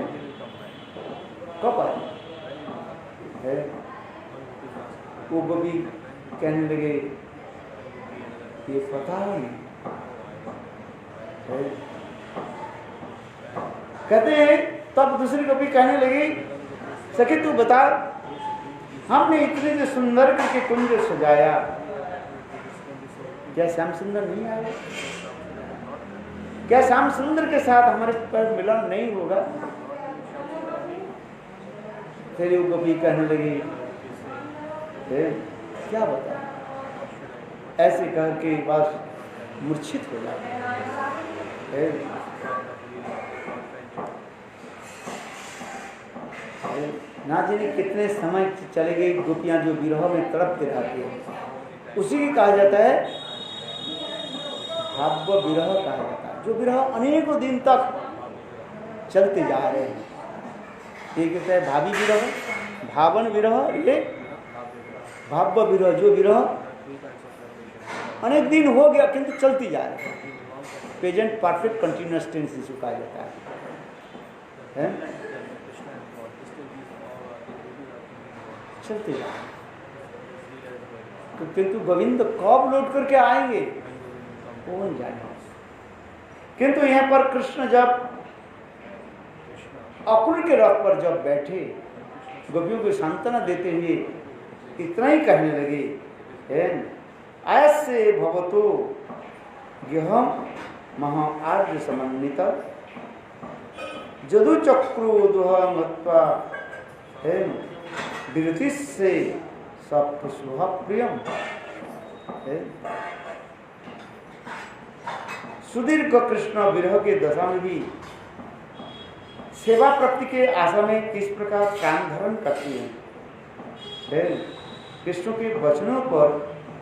कब आएगा है? वो गोपी कहने लगे ये पता नहीं है। कहते हैं तब दूसरी गोपी कहने लगी, सखी तू बता हमने इतने जो सुंदर करके कुंज सजाया, क्या श्याम सुंदर नहीं आया? क्या श्याम सुंदर के साथ हमारे पर मिलन नहीं होगा? फिर वो गोपी कहने लगी क्या बता, ऐसे करके बस मूर्छित हो जाते। ना जाने कितने समय चले गए गोपियां जो विरह में तड़पते रहती है, उसी की कहा जाता है भाव विरह कहा जाता है। जो विरह अनेकों दिन तक चलते जा रहे हैं, एक कहता है भावी विरह, भावन विरह, ये भाव विरह, जो विरह अनेक दिन हो गया किंतु चलती जा रही है। प्रेजेंट परफेक्ट कंटिन्यूअस टेंस इसको कहा जाता है? चलते जा रहे तो किंतु गोविंद कब लौट करके आएंगे कौन जाने। किंतु यहाँ पर कृष्ण जब अकुल के रथ पर जब बैठे, गोपियों को सांत्वना देते हुए इतना ही कहने लगे, ऐसे भवतो गेहम महा आर्य समन्वित जदु चक्रो दुहा मत्वा विरति से सब शुभ प्रियम। सुदीर्घ कृष्ण विरह के दशा में भी सेवा प्राप्ति के आशा में किस प्रकार काम धारण करती है, कृष्ण के वचनों पर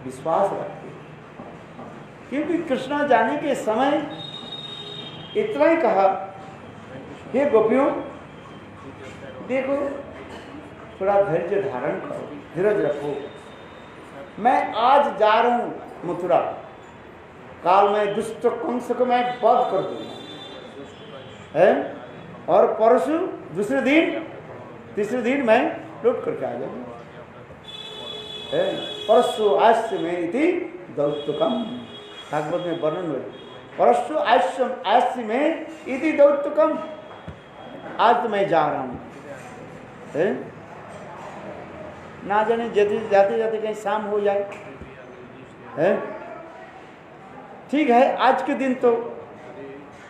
विश्वास रखती है। क्योंकि कृष्ण जाने के समय इतना ही कहा, हे गोपियों देखो थोड़ा धैर्य धारण करो, धीरज रखो, मैं आज जा रहा हूँ मथुरा, काल में दुष्ट कंस को मैं वध कर दूंगा है, और परसों दूसरे दिन तीसरे दिन मैं लौट करके आ जाऊंगा। परसों आश्य में इति दौत्यकम, भागवत में वर्णन हुए, परसों आश्य में इति दौत्यकम, आज तो मैं जा रहा हूँ। ना जाने जाते जाते कहीं शाम हो जाए है, ठीक है आज के दिन तो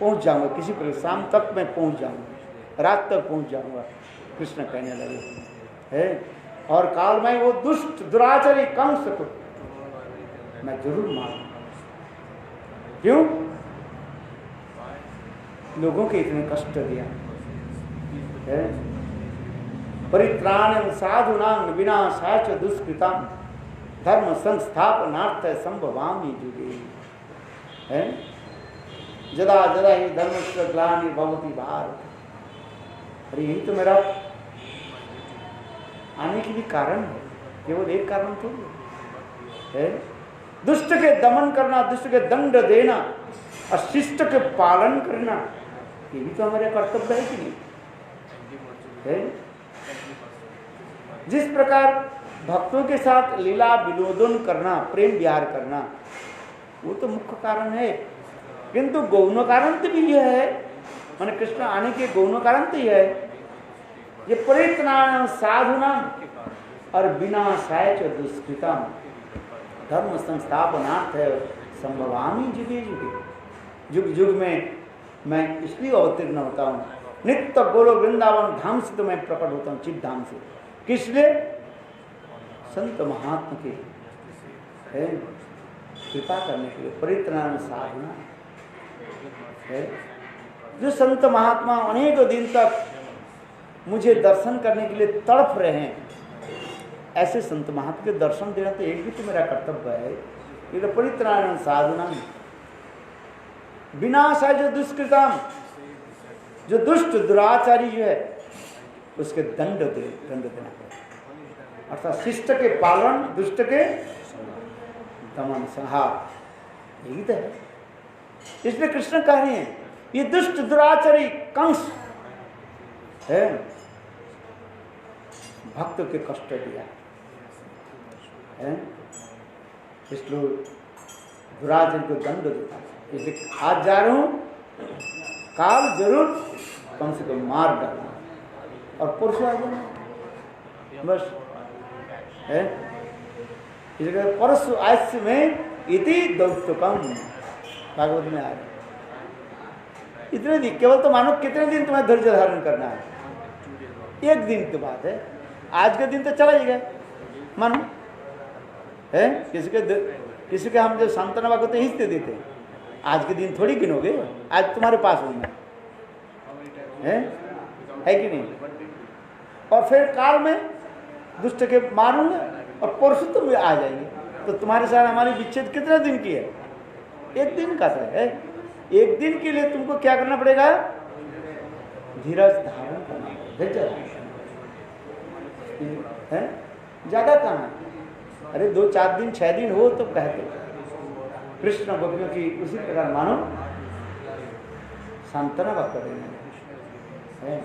पहुंच जाऊंगा, किसी पर शाम तक मैं पहुंच जाऊंगा, रात तक पहुंच जाऊंगा, कृष्ण कहने लगे है। और काल में वो दुष्ट दुराचारी कंस को मैं जरूर मारूंगा। क्यों? लोगों के इतने कष्ट दिया है। परित्राण साधुनां विनाशाच दुष्कृतम् धर्म संस्थापनार्थ संभवामि युगे है। जदा जदा ही धर्म से ग्लानि भवति भारत। अरे यही तो मेरा आने के भी कारण है। केवल एक कारण थोड़ी है। दुष्ट के दमन करना, दुष्ट के दंड देना और शिष्ट के पालन करना, ये भी तो हमारे कर्तव्य है कि नहीं है? जिस प्रकार भक्तों के साथ लीला विनोदन करना, प्रेम विहार करना, वो तो मुख्य कारण है, किंतु गौण कारण तो भी यह है, माने कृष्ण आने के गौण कारण तो यह है, ये परित्राण साधुना और विनाशाय च दुष्कृतम धर्म संस्थापनार्थ है संभवामी जुगे जुगे। युग युग में मैं इसलिए अवतीर्ण होता हूँ, नित्य गोलो वृंदावन धाम से तो मैं प्रकट होता हूँ, चित धाम से। किस लिए? संत महात्मा के है कृपा करने के लिए, परित्राण साधना है। जो संत महात्मा अनेक दिन तक मुझे दर्शन करने के लिए तड़प रहे हैं, ऐसे संत महात्मा के दर्शन देना तो एक भी तो मेरा कर्तव्य है। ये तो परित्राण साधना, विनाशाय जो दुष्कृतम, जो दुष्ट दुराचारी जो है उसके दंड देना पड़ेगा, अर्थात शिष्ट के पालन, दुष्ट के दमन संहार, यही तो है। इसलिए कृष्ण कह रहे हैं ये दुष्ट दुराचारी कंस है, भक्त के कष्ट दिया है, इसलिए दुराचारी को दंड देता है। इसलिए आज जा रहा हूं, काल जरूर कम से कम मार डालना और परसों आ जाना बस है। इसलिए परसों आज में इति दौत्यकम भागवत में आ रहा, इतने दिन, केवल तो मानो कितने दिन तुम्हें धैर्य धारण करना है, एक दिन की बात है। आज के दिन तो चला ही गया मानो है, किसी के हम जो सांत्वना भागवत हिस्से देते हैं, आज के दिन थोड़ी गिनोगे, आज तुम्हारे पास हूं मैं, है कि नहीं? और फिर काल में दुष्ट के मारूंगा और परसों तुम आ जाएंगे, तो तुम्हारे साथ हमारी विच्छेद कितने दिन की है? एक दिन का तो है। एक दिन के लिए तुमको क्या करना पड़ेगा? धीरज धारण करना पड़ेगा, है ज्यादा कहाँ, अरे 2-4 दिन 6 दिन हो तो कहते कृष्ण गोपियों की उसी प्रकार मानो सांत्वना वक्त करेंगे।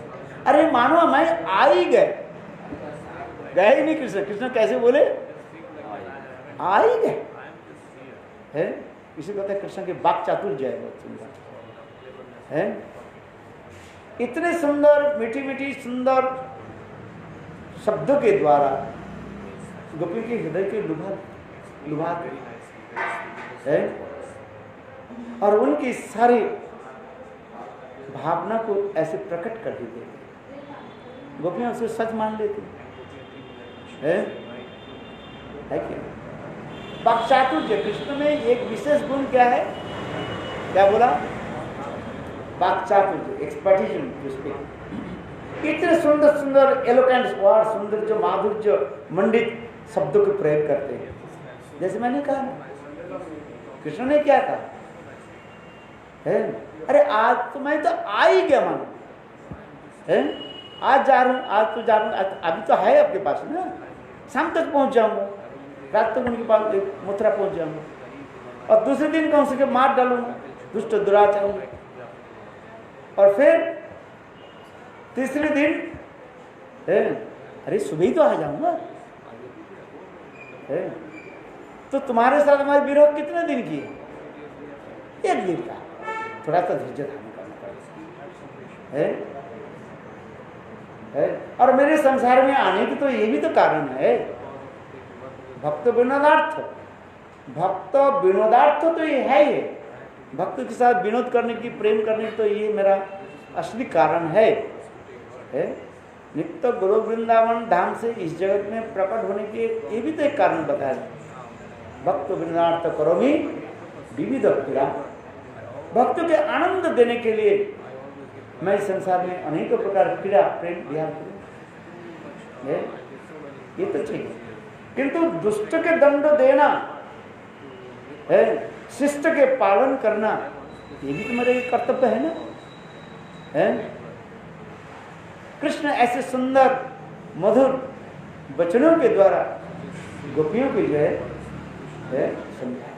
अरे मानो मैं आ ही गए ही नहीं, कृष्ण कैसे बोले? आ ही गए है। इसी कहते हैं कृष्ण के वाक् चातुर्य है, बहुत सुंदर है। इतने सुंदर मीठी मीठी सुंदर शब्दों के द्वारा गोपी के हृदय के लुभा है और उनकी सारी भावना को ऐसे प्रकट कर ही देते। गोपियां उसे सच मान लेती है क्या? वाक्चातुर्य कृष्ण में एक विशेष गुण क्या है? क्या बोला? वाक्चातुर्य, एक्सपर्टीज टू स्पीक। इतने सुंदर सुंदर एलोकेंट वर्ड, सुंदर जो माधुर्य मंडित शब्दों के प्रयोग करते हैं। जैसे मैंने कहा ना, कृष्ण ने क्या कहा है? अरे आज तो मैं तो आ ही गया मानो है, आज जा रहा हूँ, आज तो जा रहा हूँ, अभी तो है आपके पास ना, शाम तक पहुंच जाऊंगा, रात तक उनके पास मथुरा पहुंच जाऊंगा और दूसरे दिन कौन से मार डालूंगा दुष्ट दुराचारी, और फिर तीसरे दिन है अरे सुबह ही तो आ जाऊंगा है। तो तुम्हारे साथ हमारी विरोध कितने दिन की है? एक दिन का। थोड़ा सा धैर्य धारण करना पड़ेगा है। और मेरे संसार में आने की तो ये भी तो कारण है, भक्त विनोदार्थ। भक्त विनोदार्थ तो ये है, ये भक्त के साथ विनोद करने की, प्रेम करने की, तो ये मेरा असली कारण है। नित्य गुरु वृंदावन धाम से इस जगत में प्रकट होने के ये भी तो एक कारण बताया। भक्त विनोदार्थ करोमि विविध क्रीड़ा, भक्तों के आनंद देने के लिए मैं इस संसार में अनेकों प्रकार क्रीड़ा प्रेम विहार करूं, ये तो चाहिए। किंतु दुष्ट के दंड देना है, शिष्ट के पालन करना, ये भी तो मेरा कर्तव्य है ना है। कृष्ण ऐसे सुंदर मधुर वचनों के द्वारा गोपियों की जो है समझा।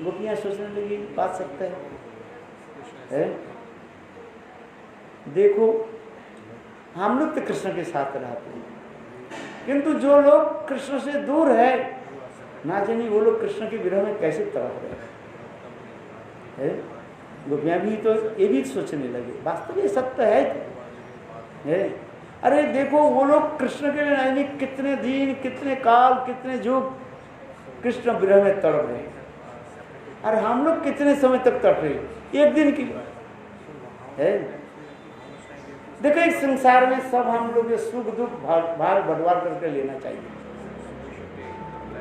गोपियां सोचने लगी बात सकता है? देखो हम लोग तो कृष्ण के साथ रहते हैं, किंतु जो लोग कृष्ण से दूर है ना जाने वो लोग कृष्ण के विरह में कैसे तड़प रहे हैं। गोपियां भी तो ये भी सोचने लगे, वास्तव ये सत्य है। अरे देखो वो लोग कृष्ण के लिए नहीं कितने दिन, कितने काल, कितने युग कृष्ण विरह में तड़प रहे हैं, और हम लोग कितने समय तक तड़प रहे हैं, एक दिन के लिए है। देखो इस संसार में सब हम लोग ये सुख दुख भाग बंटवार करके लेना चाहिए,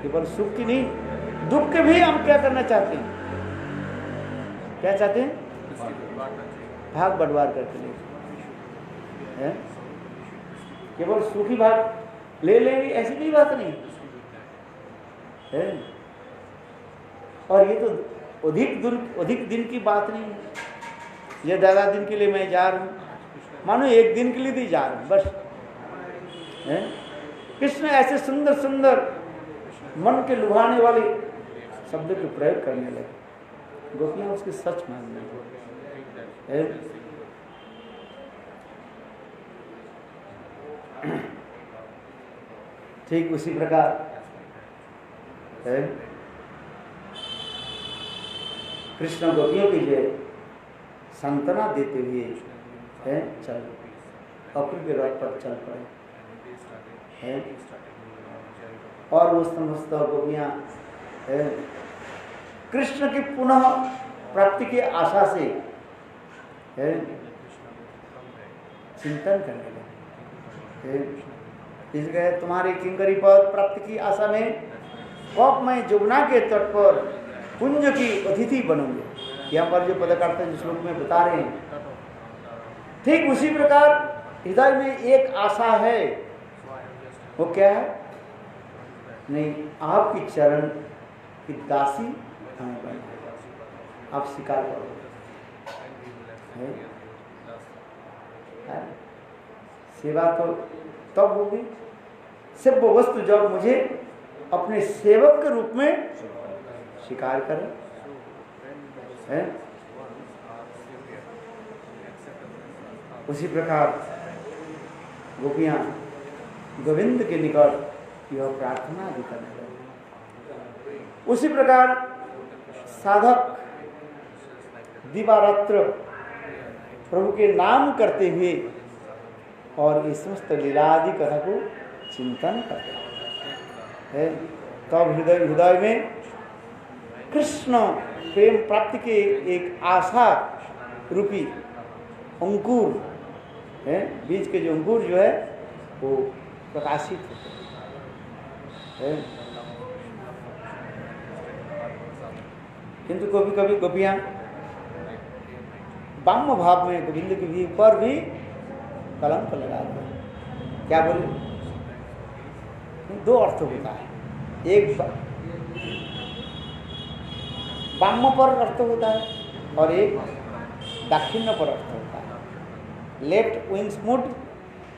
केवल सुख की नहीं, दुख के भी हम क्या करना चाहते हैं, क्या चाहते हैं? भाग बंटवार करके ले, केवल सुखी भाग ले लेंगे ऐसी कोई बात नहीं है। और ये तो अधिक दिन की बात नहीं है, ये ज़्यादा दिन के लिए मैं जा रहा हूँ, मानो एक दिन के लिए भी जा रहा हूँ बस। कृष्ण ऐसे सुंदर सुंदर मन के लुभाने वाले शब्द के प्रयोग करने लगे, गोपियां उसके सच मानने लगी। ठीक उसी प्रकार कृष्ण गोपियों की जो सांत्वना देते हुए चल अपुर के रथ पर चल पड़े है। और वो समस्त गोपियां कृष्ण की पुनः प्राप्ति की आशा से चिंतन करने लगे। इसलिए तुम्हारी किंकरी पद प्राप्ति की आशा में कब मैं जमुना के तट पर कुंज की अतिथि बनूंगी, यहाँ पर जो पदकार्थ जिस श्लोक में बता रहे हैं, ठीक उसी प्रकार हृदय में एक आशा है। वो क्या है? नहीं, आपकी चरण की दासी हमें बनना, आप स्वीकार करो। सेवा तो तब होगी सिर्फ वो वस्तु जब मुझे अपने सेवक के रूप में स्वीकार करें। उसी प्रकार गोपियां गोविंद के निकट यह प्रार्थना भी करने लगे। उसी प्रकार साधक दिवारात्र प्रभु के नाम करते हुए और इस समस्त लीलादि कथा को चिंतन करते हैं। तब हृदय में कृष्ण प्रेम प्राप्ति के एक आशा रूपी अंकुर है, बीज के जो अंकुर जो है वो प्रकाशित होते हैं। किंतु कभी कभी गोपियां ब्रह्म भाव में गोविंद के भी ऊपर भी कलंक लगा दो। क्या बोले? दो अर्थ होता है, एक ब्रह्म पर अर्थ होता है और एक दाक्षिण्य पर अर्थ होता है। लेफ्ट विंग्स मूड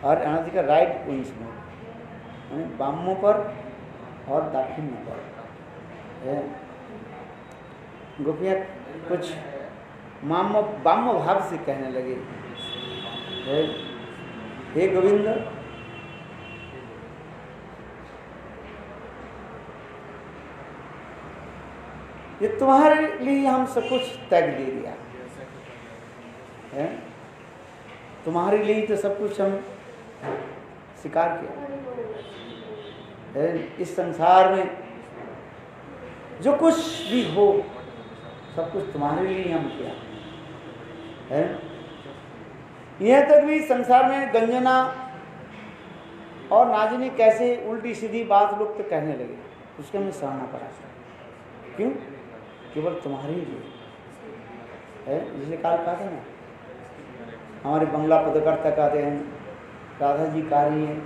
और अनादि का राइट विंग्स मूड, ब्रह्म पर और दाक्षिण्य पर। गोपियाँ कुछ ब्रह्म भाव से कहने लगे, हे गोविंद, ये तुम्हारे लिए हम सब कुछ त्याग दे दिया है, तुम्हारे लिए तो सब कुछ हम स्वीकार किया है। इस संसार में जो कुछ भी हो सब कुछ तुम्हारे लिए हम किया है। यह तक भी संसार में गंजना और ना जाने कैसे उल्टी सीधी बात लोग तो कहने लगे, उसके हमें सहना पड़ा। क्यों? केवल तुम्हारे लिए है। जिसने काल कहा था ना, हमारे बंगला पदकर्ता कहते हैं, राधा जी कह रही हैं,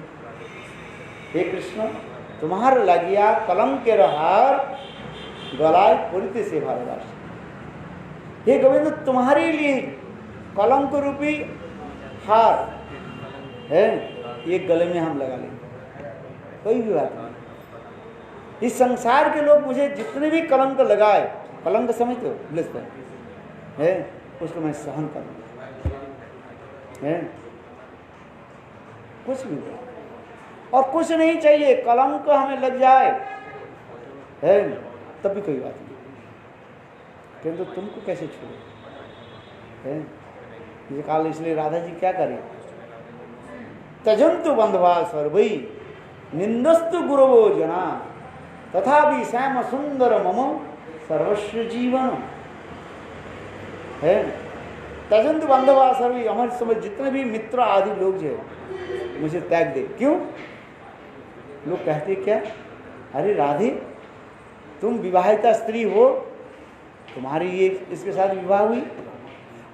हे कृष्ण तुम्हारे लगिया कलंक के रहार गलाय पुरित से भारदास। हे गोविंद तुम्हारे लिए कलंक रूपी हार है, ये गले में हम लगा लेंगे, कोई भी बात नहीं इस संसार के लोग मुझे जितने भी कलंक लगाए, कलंक समझते हो ब्लिस है, उसको मैं सहन करूँगा है, कुछ भी और कुछ नहीं चाहिए, कलंक हमें लग जाए है तब भी कोई बात नहीं, किंतु तुमको कैसे छोड़े है। ये काल इसलिए राधा जी क्या करें, त्यजंतु बंधवा सर्वै निंदस्तु गुरवो जना तथापि श्याम सुंदर मम सर्वस्व जीवन है। त्यजंतु बंधवा सर्वै, हमारे समझ जितने भी मित्र आदि लोग जो मुझे त्याग दे। क्यों? लोग कहते क्या, अरे राधे तुम विवाहिता स्त्री हो, तुम्हारी ये इसके साथ विवाह हुई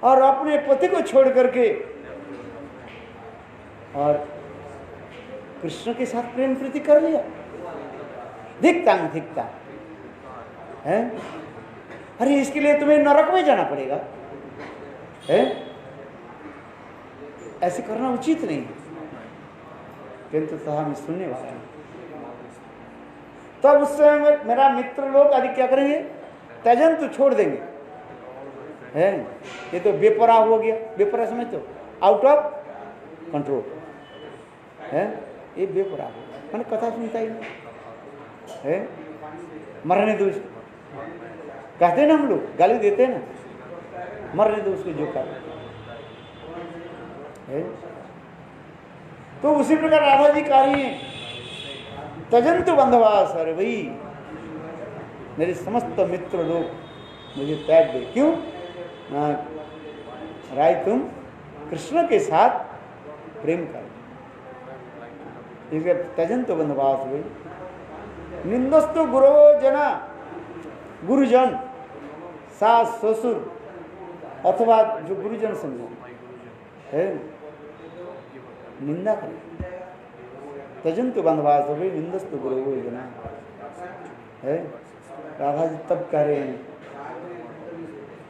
और अपने पति को छोड़ करके और कृष्ण के साथ प्रेम प्रीति कर लिया, धिकता है। अरे इसके लिए तुम्हें नरक में जाना पड़ेगा है, ऐसे करना उचित नहीं, किंतु तो हम सुनने वाले हैं। तब उस समय मेरा मित्र लोग आदि क्या करेंगे, त्यजन तो छोड़ देंगे है। ये तो बेपराह हो गया, बेपराह समझते हो, आउट ऑफ कंट्रोल है, ये बेपराह हो गया, मैंने कथा सुनता ही नहीं है, मरने दो इसको, कहते ना हम लोग, गाली देते हैं ना, मरने दो उसको जो कर है। तो उसी प्रकार राधा जी कह रही हैं, त्यजंतु बंधवा सर्वै, मेरे समस्त मित्र लोग मुझे त्याग दे। क्यों? राय तुम कृष्ण के साथ प्रेम कर, इसलिए त्यजंतु बंधवा सर्वै निंदस्तु गुरवो जना, गुरुजन सास ससुर अथवा जो गुरुजन समझो है, निंदा करें। त्यजंतु बंधवा सर्वै निंदस्तु गुरवो जना है। राधा जी तब कह रहे हैं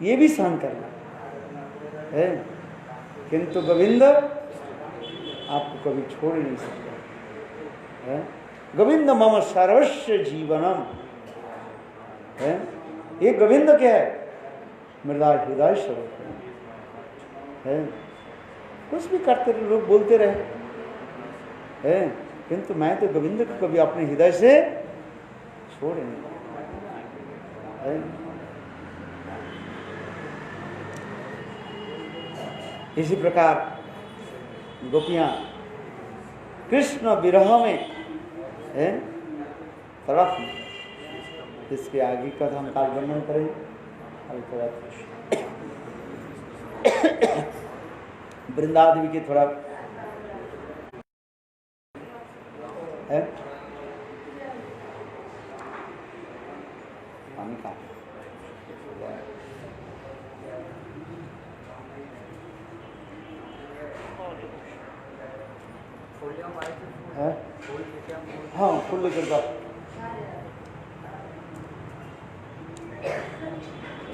ये भी सहन करना है, किंतु गोविंद आपको कभी छोड़ नहीं सकता है। गोविंद मम सर्वस्व जीवनम है। ये गोविंद क्या है? मृदा हृदय स्वरूप है। कुछ भी करते रहे, लोग बोलते रहे है, किंतु मैं तो गोविंद को कभी अपने हृदय से छोड़ नहीं है। इसी प्रकार गोपियां कृष्ण विरह में है तड़प, इसके आगे का हम काल वर्णन करें। वृंदादेवी की थोड़ा है पानी का है, हाँ फुल लेकर का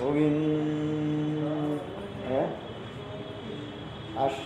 गोविंद है आश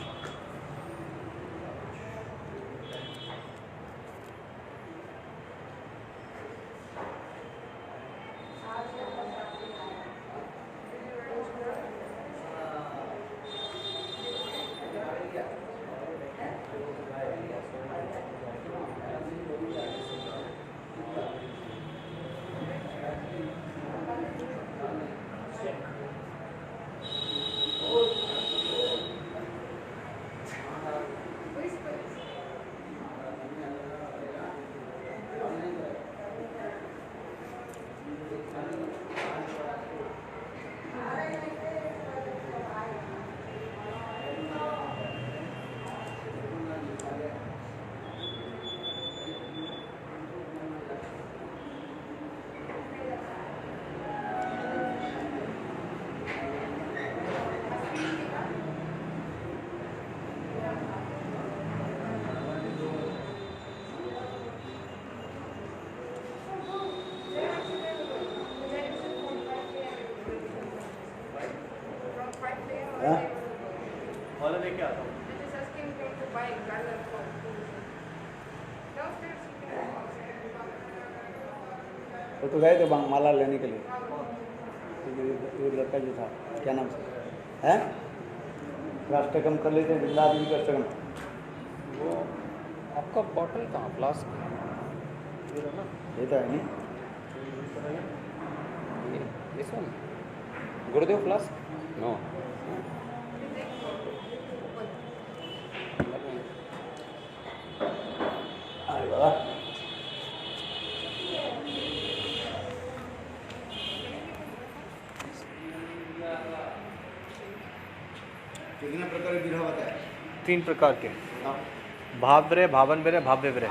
तो गए थे माला लेने के लिए, ये लड़का जो था क्या नाम से है, राष्ट्रगम कर लेते हैं, बिरला देवी का अष्टगम। वो आपका बॉटल कहाँ, फ्लास्क ये ना, ये तो है नहीं, this one Gurudev flask no. अरे बाबा कितने प्रकार के विरह बताए? 3 प्रकार के, भाव्य, भावन विरह, भाव्य विरह।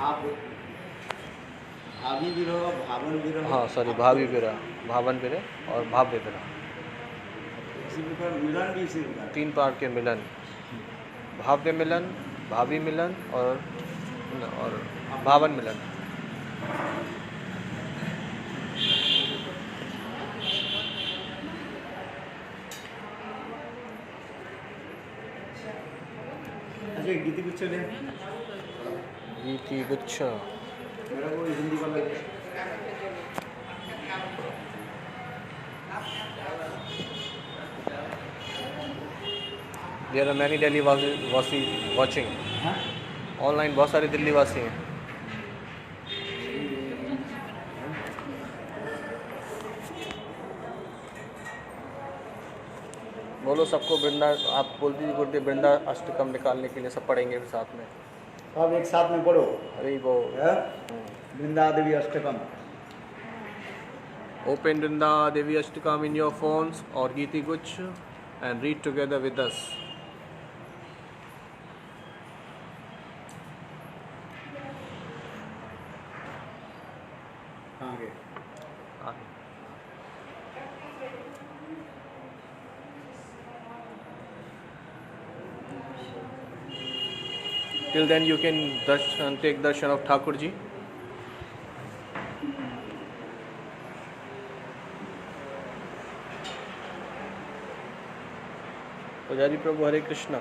भावी विरह, भावन विरह, हाँ सॉरी, भावी विरह, भावन विरह और भाव्य विरह। इसी प्रकार मिलन भी इसी प्रकार। 3 प्रकार के मिलन, भाव्य मिलन, भावी मिलन और भावन मिलन। अच्छा गीति गुच्छ ले, गीति गुच्छ मेरा वो हिंदी वाला है। देयर आर मैनी दिल्ली वासी वाचिंग ऑनलाइन, बहुत सारे दिल्ली वासी हैं। बोलो सबको वृंदा, आप बोल दीजिए गुरुदेव वृंदा अष्टकम निकालने के लिए, सब पढ़ेंगे फिर साथ में। सब एक साथ में पढ़ो, अरे वो Vrinda Devi Ashtakam. Open Vrinda Devi Ashtakam in your phones or Giti Guch and read together with us. आगे till then you can take darshan of Thakur ji. पुजारी प्रभु हरे कृष्णा।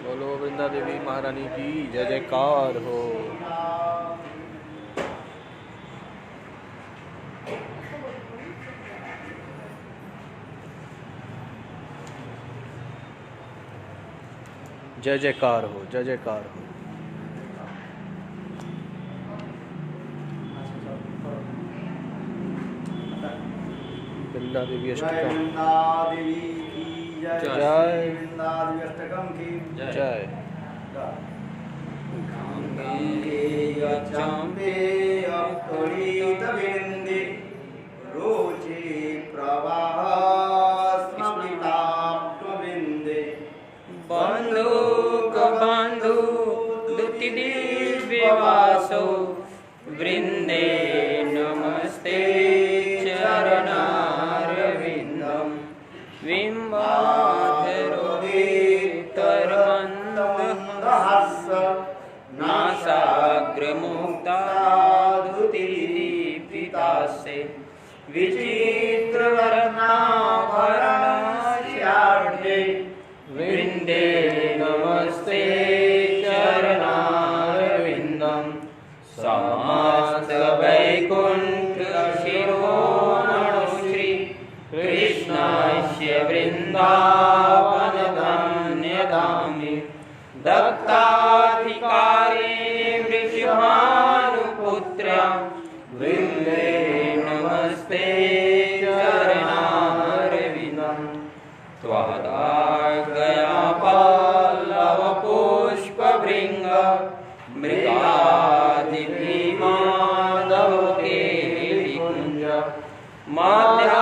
बोलो वृंदा देवी महारानी की जय जयकार हो। जय जयकार हो, जय जयकार हो। वृंदा देवी अष्टकम, वृंदा देवी की जय, जय वृंदा देवी अष्टकम की जय। चंपे अक्तोरितविंदे रोचे प्रवाह स्मृताप्तविंदे बंधु बंधु दुति दिव्यवासो वृंदे नमस्ते चरणारविंदम बिंबाधरोदितरमन्दहास नासाग्रमुक्ता दुतिदीपितासे विचित्रवर्णाभरणास्यार्धे वृंदे नमस्ते चरणारविंदम समस्त वैकुंठ शिरोमणुश्री कृष्णस्य वृंदावन धन्यधामि दत्ताधिकारे वृषभानुपुत्र्या वृंदे नमस्ते चरणारविंदम त्वदागया पल्लवपुष्पभृङ्ग मृगादिभीमादवकेलिकुञ्ज मध्याद्विभान्ति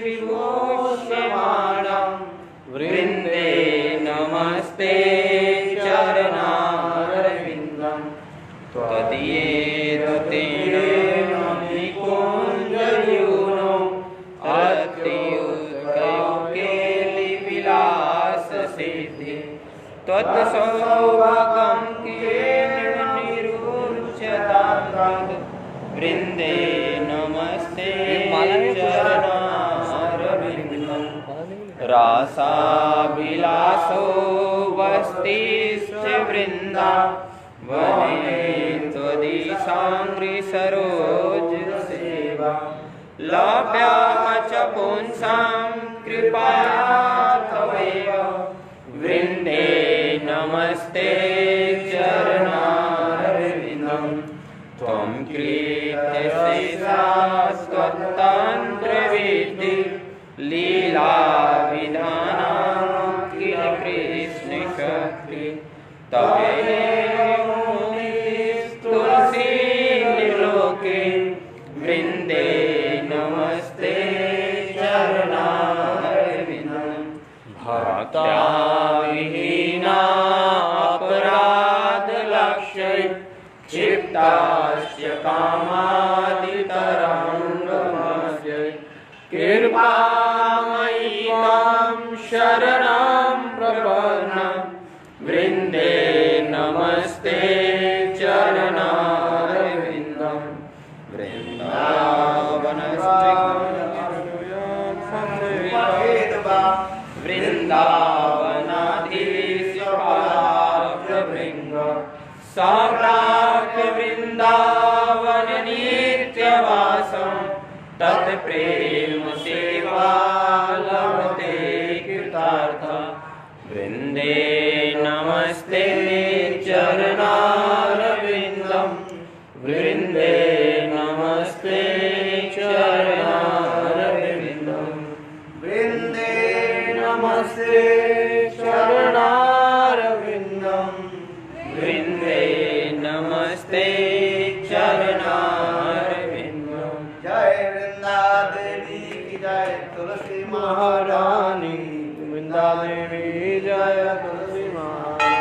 विभूष्यमाणं वृन्दे नमस्ते चरणारविन्दं त्वदीयेतेन निकुञ्जयूनो अत्युत्कयोकेलिविलास सिद्धि त्वत्सौभागं केन निरुच्यतां वृन्दे नमस्ते रासाभिलाषो वस्तिश्च वृन्दावने त्वदीशाङ्घ्रिसरोजसेवा लभ्याम च पुंसां कृपया तवैव वृन्दे नमस्ते चरणारविन्दं त्वं कृत्यशेषास्त्वत्तन्त्रविद्धि लीलाविधानां किल कृष्णशक्ति तवेव तुलसी निर्लोके वृन्दे नमस्ते चरणारविन्दं भक्त्या विहीना अपराधलक्ष्यै क्षिप्तास्य कामादितरङ्गमस्यै कृपामयि त्वां शरणं प्रपन्नं वृन्दे नमस्ते चरणारविन्दं वृन्दावनाधीशपालभृङ्ग सम्राट् वृन्दावन नित्यवासं तत्प्रेम सेवा लभते कृतार्थ वृन्दे नमस्ते चरणारविन्दं वृन्दे नमस्ते चरणारविन्दं वृन्दे नमस्ते चरणारविन्दं वृन्दे नमस्ते चरणारविन्दं जय वृंदा देवी की जय तुलसी महारानी वृंदा देवी जय तुलसी महारानी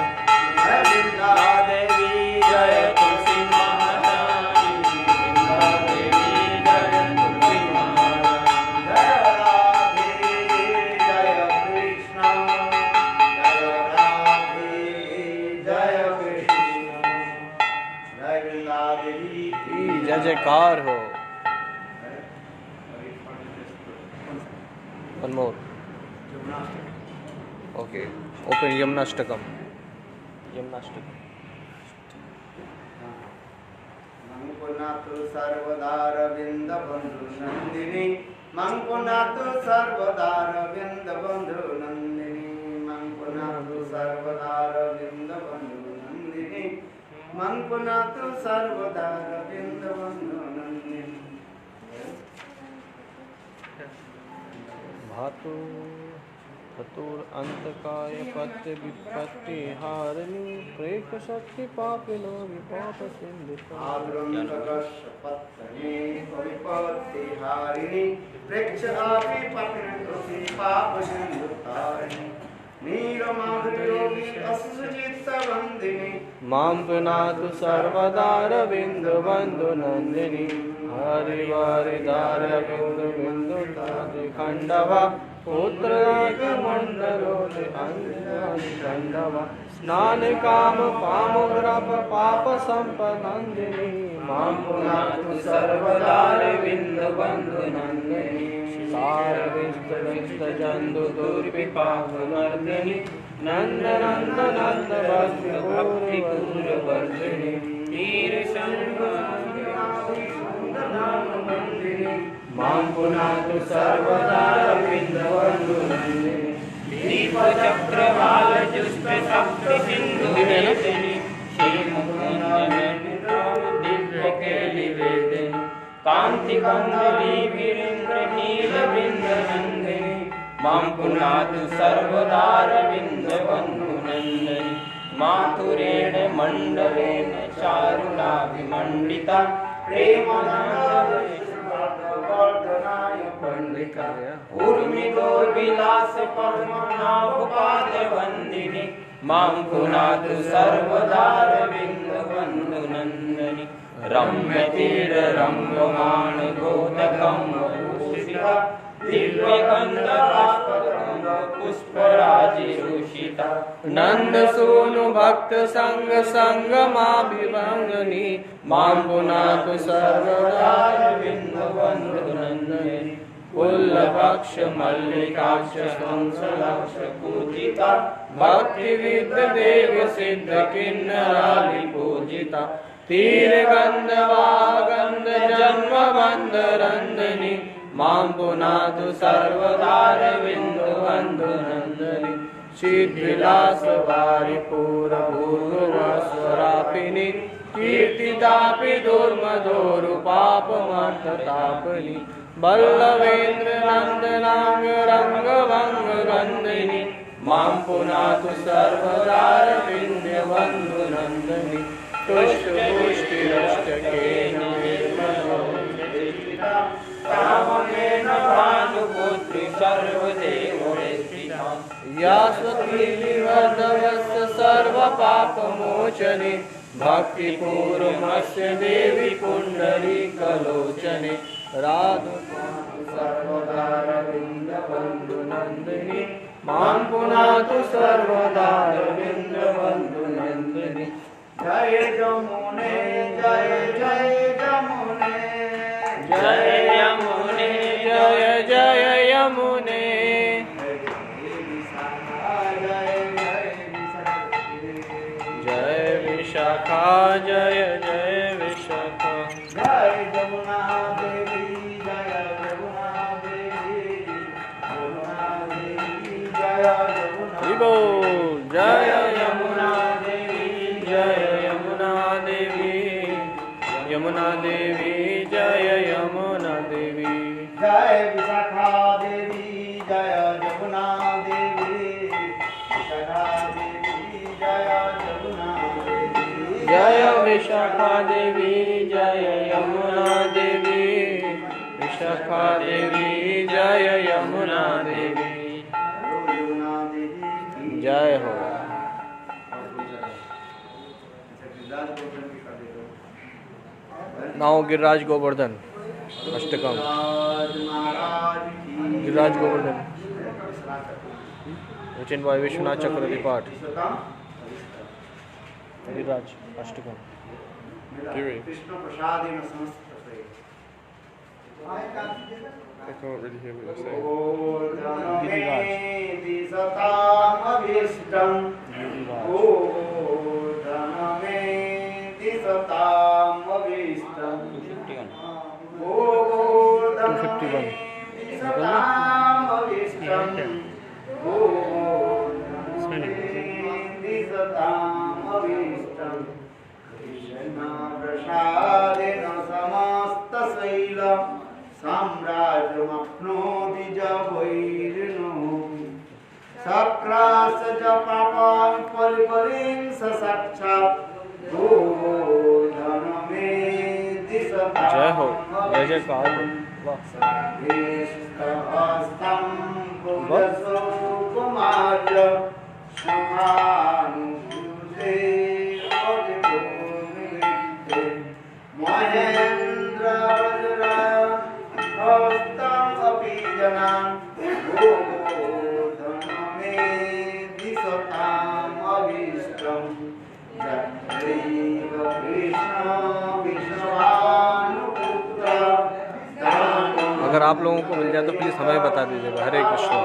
वृंदा देवी जय तुलसी महारानी वृंदा देवी जय तुलसी महारानी जय राधे जय कृष्ण जय राधे जय कृष्ण जय वृंदा देवी जय जयकार हो। One more. Okay. Open Yamnashtakam. Yamnashtakam. मंकुनातु सर्वदार Vind बंधु नंदिनी मंकुनातु सर्वदार विंद बंधु नंदिनी मंकुनातु सर्वदार विंद बंधु नंदिनी मंकुनातु सर्वदार विंद बंधु नंदिनी भातु धतुर अंतकाय पत्य विपत्ति हारिणी प्रेक शक्ति पापिनो विपाप सिंधु आद्रंतकश पत्तने विपत्ति हारिणी प्रेक्ष आपि पापिनो पाप सिंधु तारिणी नीर माधुर्योगी असुचित वंदिनी मां पुनातु सर्वदार बिंदु बंधु नंदिनी हरि वारि दार बिंदु बिंदु तादि खंडवा पुत्रराग मंडलोनि अंजनी खंडवा स्नान काम पामुग्रप पाप संपनंदिनी मां पुनातु सर्वदार बिंदु बंधु नंदिनी सार विष्ट विष्ट जंदु दुर्विपाक नर्दिनी नंद नंद नंद भक्ति पूर वर्धिनी तीर संग मां पुनातु सर्वदार बिंदु बंधु नंदिनी दीप चक्र बाल जुष्ट शक्ति सिंधु वेदिनी श्री मुकुंद दिव्य केलि वेदिनी कांति कंदली वीरेंद्र नील बिंद नंदिनी मां पुनातु सर्वदार बिंद बंधु नंदिनी माथुरेण मंडलेन चारुणाभिमंडिता प्रेमनाय पंडिता उर्मिदोर्विलास पद्मनाभपाद वंदिनी मां पुनातु सर्वदार बिंद बंधु नंदिनी रम्यतीर रम्यमान गोदकं भूषिता दिव्यगंध पुष्पराजिरुषिता नंद सोनु भक्त संग संगमाभिवंदनी मां पुनातु सर्वदार बिंद बंधु नंदिनी पुल्लपक्ष मल्लिकाक्ष हंसलक्ष पूजिता भक्तिविद्ध देव सिद्ध किन्नरालि पूजिता तीरगंधवा गंध जन्म बंध रंदनी मां पुनातु सर्वदारविंदु बंधु नंदनी चिद्विलास वारि पूर भूर्भुवस्वरापिनी कीर्तितापि दुर्मधोरु पापमर्थतापिनी बल्लवेन्द्र नंदनांग रंग भंग गंधिनी मां पुनातु सर्वदारविंद बंधु नंदनी तुष्ट पुष्टि रष्टकेन निर्मलोचिता कामनेन भानुपुत्री सर्वदेवैस्थिता या स्वती विवर्धवस्य सर्वपापमोचने भक्तिपूर्वमस्य देवी पुण्डरीकलोचने राधु सर्वदारविन्दबन्धुनन्दिनी मां पुनातु सर्वदारविन्दबन्धुनन्दिनी जय जमुने जय जय जमुने जय यमुने जय जय यमुने जय विशाखा जय जय विशाखा जय जमुना देवी जय जमुना देवी जमुना देवी जय जमुना बोल जय यमुना देवी जय यमुना देवी यमुना देवी जय यमुना देवी जय विशाखा देवी जय जमुना देवी विशाखा देवी जय जमुना देवी जय विशाखा देवी जय यमुना देवी विशाखा देवी जय यमुना देवी जय हो। नाउ गिरिराज गोवर्धन अष्टकम गिरिराज गोवर्धन रचित by विश्वनाथ चक्रवर्ती पाठ गिरिराज अष्टकम कृष्ण प्रसादेन संस्कृते I can't really hear what you're saying. साम्राज्यमप्नोति जवैर्नोति सक्रास जपापां परिपरिं ससाक्षात् गोवर्धनमे दिशतां जय हो जय जयकार हस्तं पुरुषोपमार्य समानुभूते अभिभूमिते महेन्द्र हस्तमपि जनान् गोवर्धनमे दिशतामभीष्टं यत्रैव कृष्ण विष्णवानुपुत्र। अगर आप लोगों को मिल जाए तो प्लीज़ हमें बता दीजिएगा। हरे कृष्ण।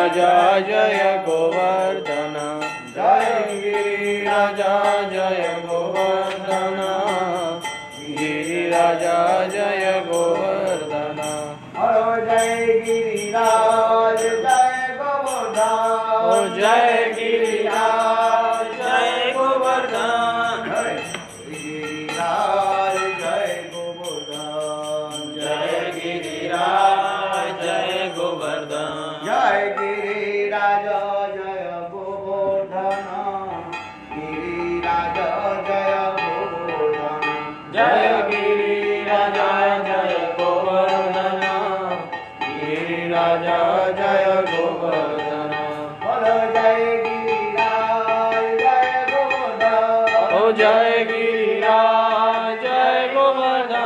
गिरिराजा जय गोवर्धन, जय गिरिराजा जय गोवर्धन, गिरिराजा जय गोवर्धन। हरो जय गिरिराज जय गोवर्धन, ओ जय गिरिराज जय गोवर्धन, गिरिराज जय गोवर्धन, जय गिरिराज जय गोवर्धन, जय गिरिराज जय गोवर्धन, गिरिराज जय गोवर्धन, जय गिरिराजा जय गोवर्धन, गिरिराजा जय गोवर्धन। बोलो जय गिरिराज जय गोवर्धन, ओ जय गिरिराज जय गोवर्धन,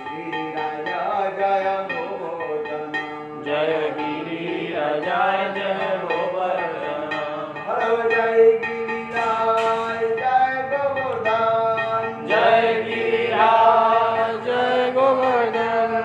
गिरिराज जय गोवर्धन, जय गिरिराजा जय गोवर्धन। बोलो जय गिरिराज जय गोवर्धन, जय गिरिराज जय गोवर्धन,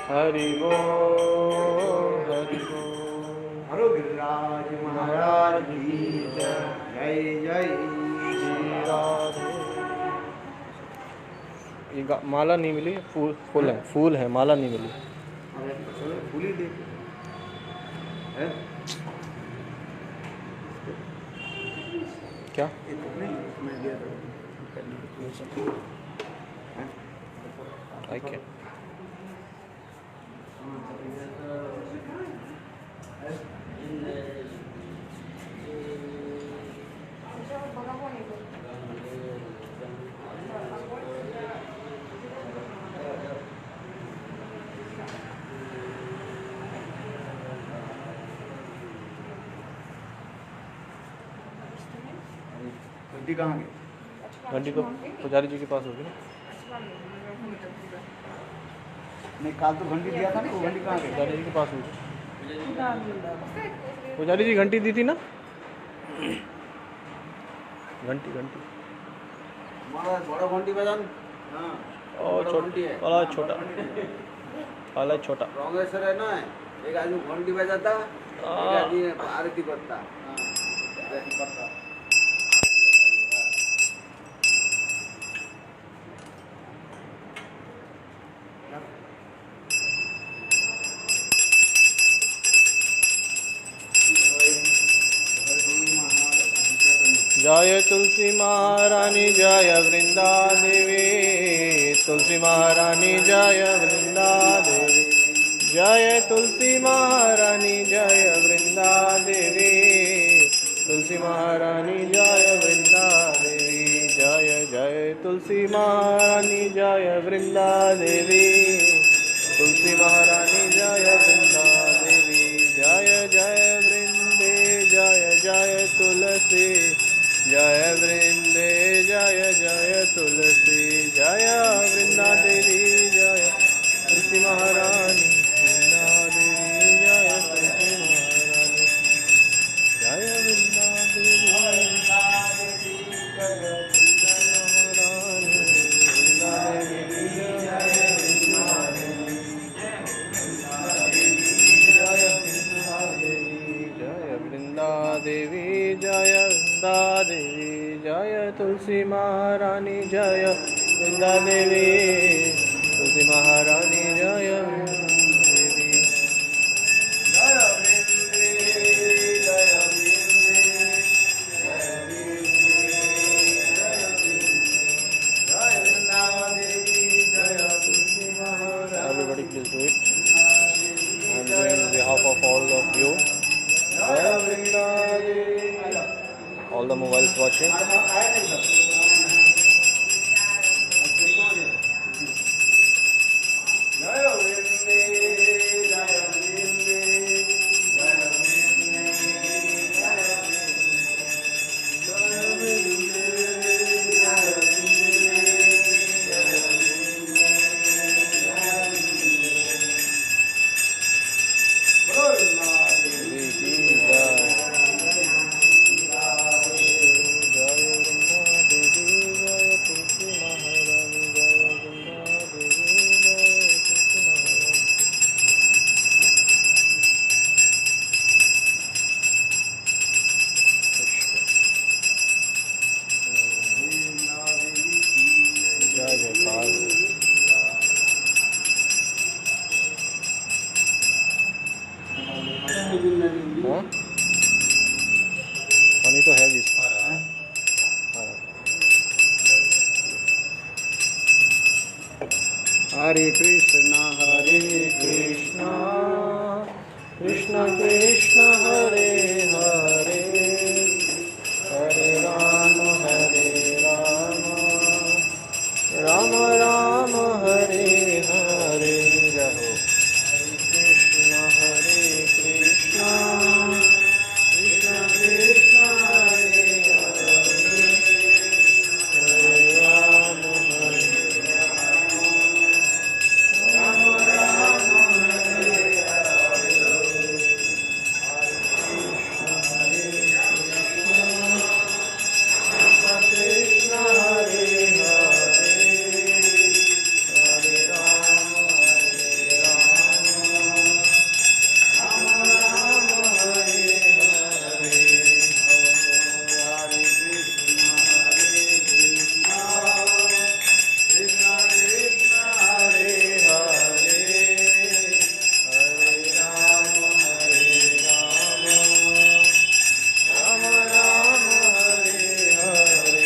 हरि बोल हरि बोल। हरो गिरिराज महाराज की जय जय श्री राधे। ये माला नहीं मिली, फूल है, फूल है, माला नहीं मिली। चलो फूल ही दे हैं? क्या ये तो नहीं मैं दिया था हैं? आई क्या घंटी कहाँ गई? घंटी तो पुजारी जी के पास होगी ना। नहीं काल तो घंटी दिया था ना, वो घंटी कहाँ गई? पुजारी जी के पास होगी। पुजारी जी घंटी दी थी ना, घंटी घंटी बड़ा घंटी बजान हाँ और छोटी है, वाला छोटा वाला छोटा। रंगेश्वर है ना, एक आदमी घंटी बजाता, एक आदमी आरती करता। जय तुलसी महारानी जय वृंदा देवी, तुलसी महारानी जय वृंदा देवी, जय तुलसी महारानी जय वृंदा देवी, तुलसी महारानी जय वृंदा देवी, जय जय तुलसी महारानी जय वृंदा देवी, तुलसी महारानी जय वृंदा देवी, जय जय वृंदे जय जय तुलसी, जय वृंदे जय जय तुलसी, जय वृंदा देवी जय तुलसी महारानी, वृंदा देवी जय तुलसी महारानी, जय वृंदा देवी वृंदा देवी जय तुलसी महारानी, वृंदा देवी जय तुलसी महारानी, जय वृंदा देवी जय वृंदा देवी जय तुलसी महारानी, जय वृंदा देवी तुलसी महारानी, जय वृंदा देवी जय वृंदे जय वृंदे जय वृंदा देवी जय तुलसी महारानी। Everybody please do it. I am doing on behalf of all of you. Jai Vrinda Devi. All the mobiles watching. हरे कृष्णा कृष्ण कृष्ण हरे हरे हरे राम राम राम हरे हरे। जय हो। हरे कृष्ण कृष्ण कृष्ण हरे हरे हरे राम राम राम हरे कृष्ण हरे हरे हरे राम हरे हरे। हरे कृष्ण कृष्ण कृष्ण हरे हरे हरे राम राम राम हरे हरे।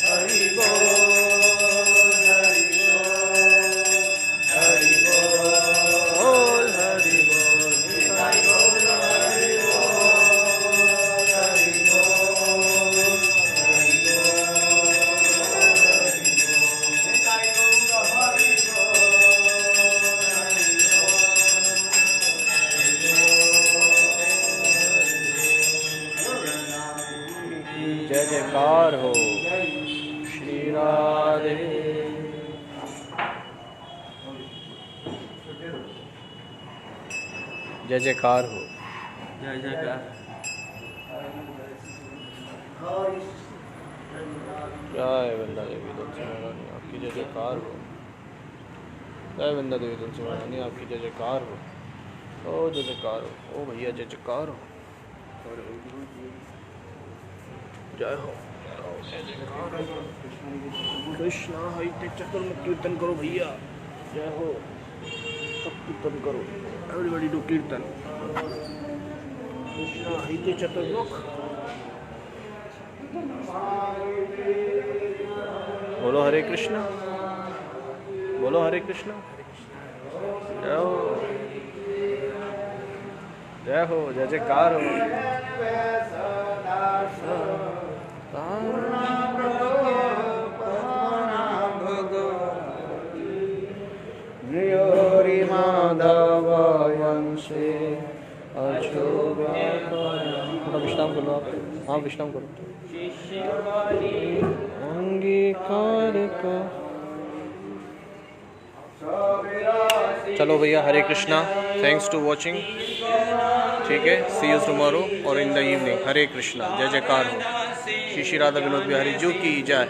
हरि बोल हरि बोल हरि बोल हरि बोल हरि बोल हरि बोल हरि बोल हरि जय जयकार हो श्री राधे। जय जयकार हो। जय जयकार। जय वृंदा देवी तुलसी महारानी आपकी जय जयकार हो। जय वृंदा देवी तुलसी महारानी आपकी जय जयकार हो। ओ जय जयकार हो। ओ भैया जय जयकार हो। जय हो। कृष्णा हिते चक्र में कीर्तन करो भैया। जय हो। सब कीर्तन करो। एवरीबॉडी डू कीर्तन। कृष्णा हिते चतुर्मुख। बोलो हरे कृष्णा। बोलो हरे कृष्णा। जय हो। जय हो। जय जयकार हो। हरि माधव वंशे थोड़ा विश्राम कर लो आप। हाँ विश्राम करो। अंगीकार का। चलो भैया Hare Krishna. Thanks to watching. ठीक है, सी यू टुमारो और in the evening. Hare Krishna. जय जयकार हो। श्री श्री राधा विनोद बिहारी जी की जय।